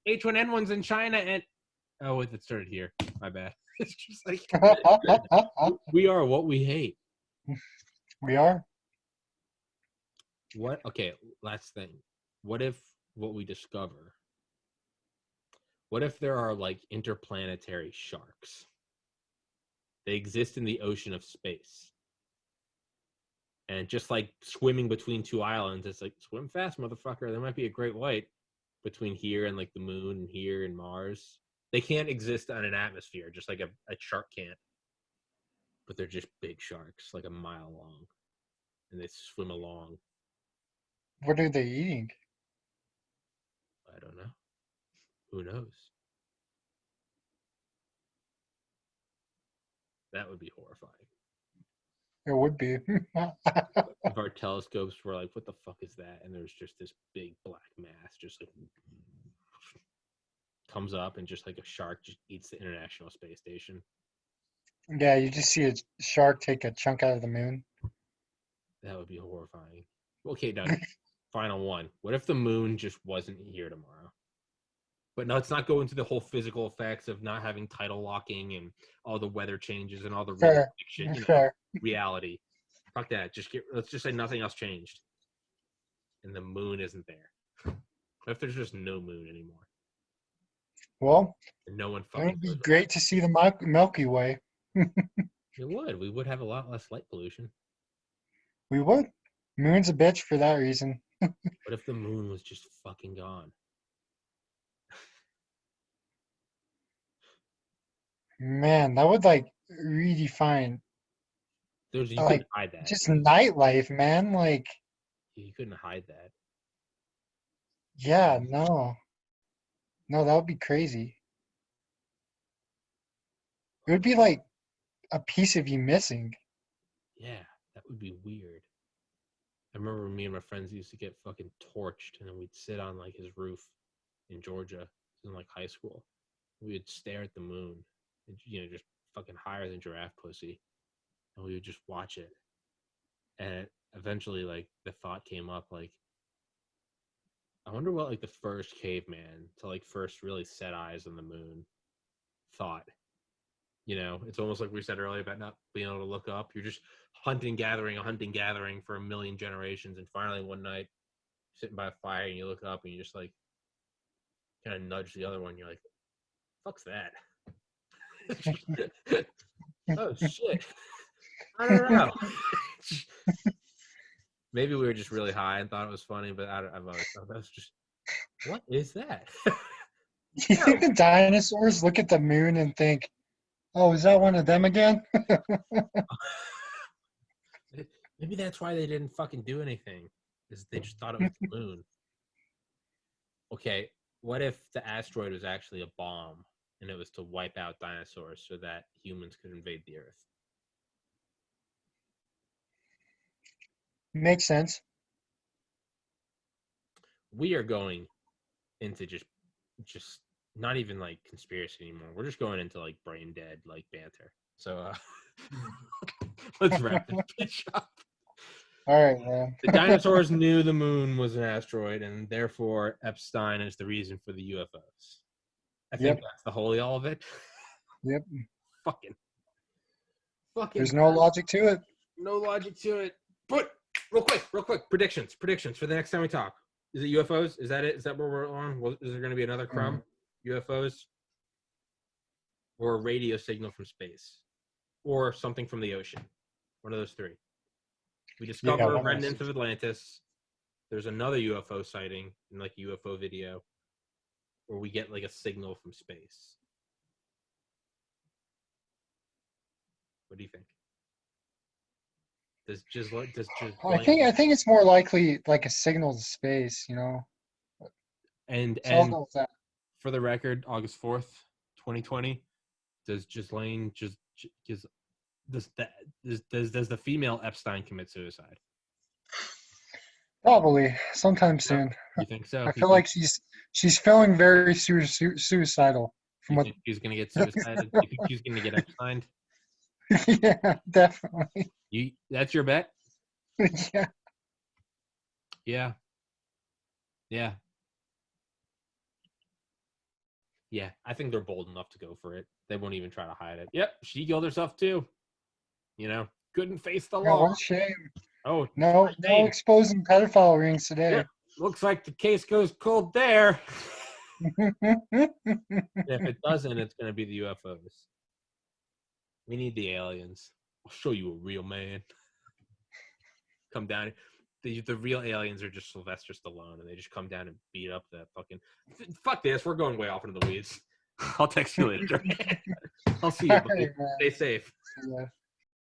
H1N1's in China and wait, that started here. My bad. It's just like we are what we hate. We are. What? Okay, last thing. What if what we discover? What if there are like interplanetary sharks? They exist in the ocean of space. And just like swimming between two islands, it's like swim fast, motherfucker. There might be a great white between here and like the moon and here and Mars. They can't exist on an atmosphere, just like a shark can't. But they're just big sharks, like a mile long. And they swim along. What are they eating? I don't know. Who knows? That would be horrifying. It would be. If our telescopes were like, what the fuck is that? And there's just this big black mass just like comes up and just like a shark just eats the International Space Station. Yeah, you just see a shark take a chunk out of the moon. That would be horrifying. Okay, now, final one. What if the moon just wasn't here tomorrow? But no, let's not go into the whole physical effects of not having tidal locking and all the weather changes and all the realistic shit, Fair. reality. Fuck that. Let's just say nothing else changed. And the moon isn't there. What if there's just no moon anymore? Well, And no one it fucking would be goes great to see the Milky Way. It would. We would have a lot less light pollution. We would. Moon's a bitch for that reason. What if the moon was just fucking gone? Man, that would like redefine You like couldn't hide that. just nightlife, man. Like, You couldn't hide that. yeah, no. No, that would be crazy. It would be like a piece of you missing. Yeah, that would be weird. I remember me and my friends used to get fucking torched, and then we'd sit on like his roof in Georgia in like high school. We would stare at the moon, and, just fucking higher than giraffe pussy, and we would just watch it. And eventually, like the thought came up, like, I wonder what like the first caveman to like first really set eyes on the moon thought. It's almost like we said earlier about not being able to look up. You're just hunting, gathering for a million generations. And finally one night, sitting by a fire and you look up and you just like kind of nudge the other one. You're like, fuck's that? Oh, shit. I don't know. Maybe we were just really high and thought it was funny, but I've always thought that was just, what is that? You think the dinosaurs look at the moon and think, oh, is that one of them again? Maybe that's why they didn't fucking do anything. Is they just thought it was the moon. Okay, what if the asteroid was actually a bomb and it was to wipe out dinosaurs so that humans could invade the Earth? Makes sense. We are going into just not even like conspiracy anymore. We're just going into like brain dead like banter. So let's wrap this bitch up. All right, man. The dinosaurs knew the moon was an asteroid, and therefore Epstein is the reason for the UFOs. I think that's the holy all of it. Yep. Fucking. There's no logic to it. No logic to it. But real quick. Predictions for the next time we talk. Is it UFOs? Is that it? Is that where we're on? Is there going to be another crumb? UFOs? Or a radio signal from space? Or something from the ocean? One of those three. We discover remnants of Atlantis. There's another UFO sighting in like a UFO video. Or we get like a signal from space. What do you think? I think it's more likely like a signal to space, you know. And for the record, August 4th, 2020, does Ghislaine does the female Epstein commit suicide? Probably sometime soon. You think so? I feel like she's feeling very suicidal. From what she's gonna get suicided? You think she's gonna get Epstein? Yeah, definitely. That's your bet? Yeah. Yeah. Yeah. Yeah, I think they're bold enough to go for it. They won't even try to hide it. Yep, she killed herself too. You know, couldn't face the law. What a shame. Oh, no exposing pedophile rings today. Yep. Looks like the case goes cold there. If it doesn't, it's going to be the UFOs. We need the aliens. I'll show you a real man. Come down. The real aliens are just Sylvester Stallone, and they just come down and beat up that fucking... Fuck this. We're going way off into the weeds. I'll text you later. I'll see you, buddy. Stay safe. Yeah.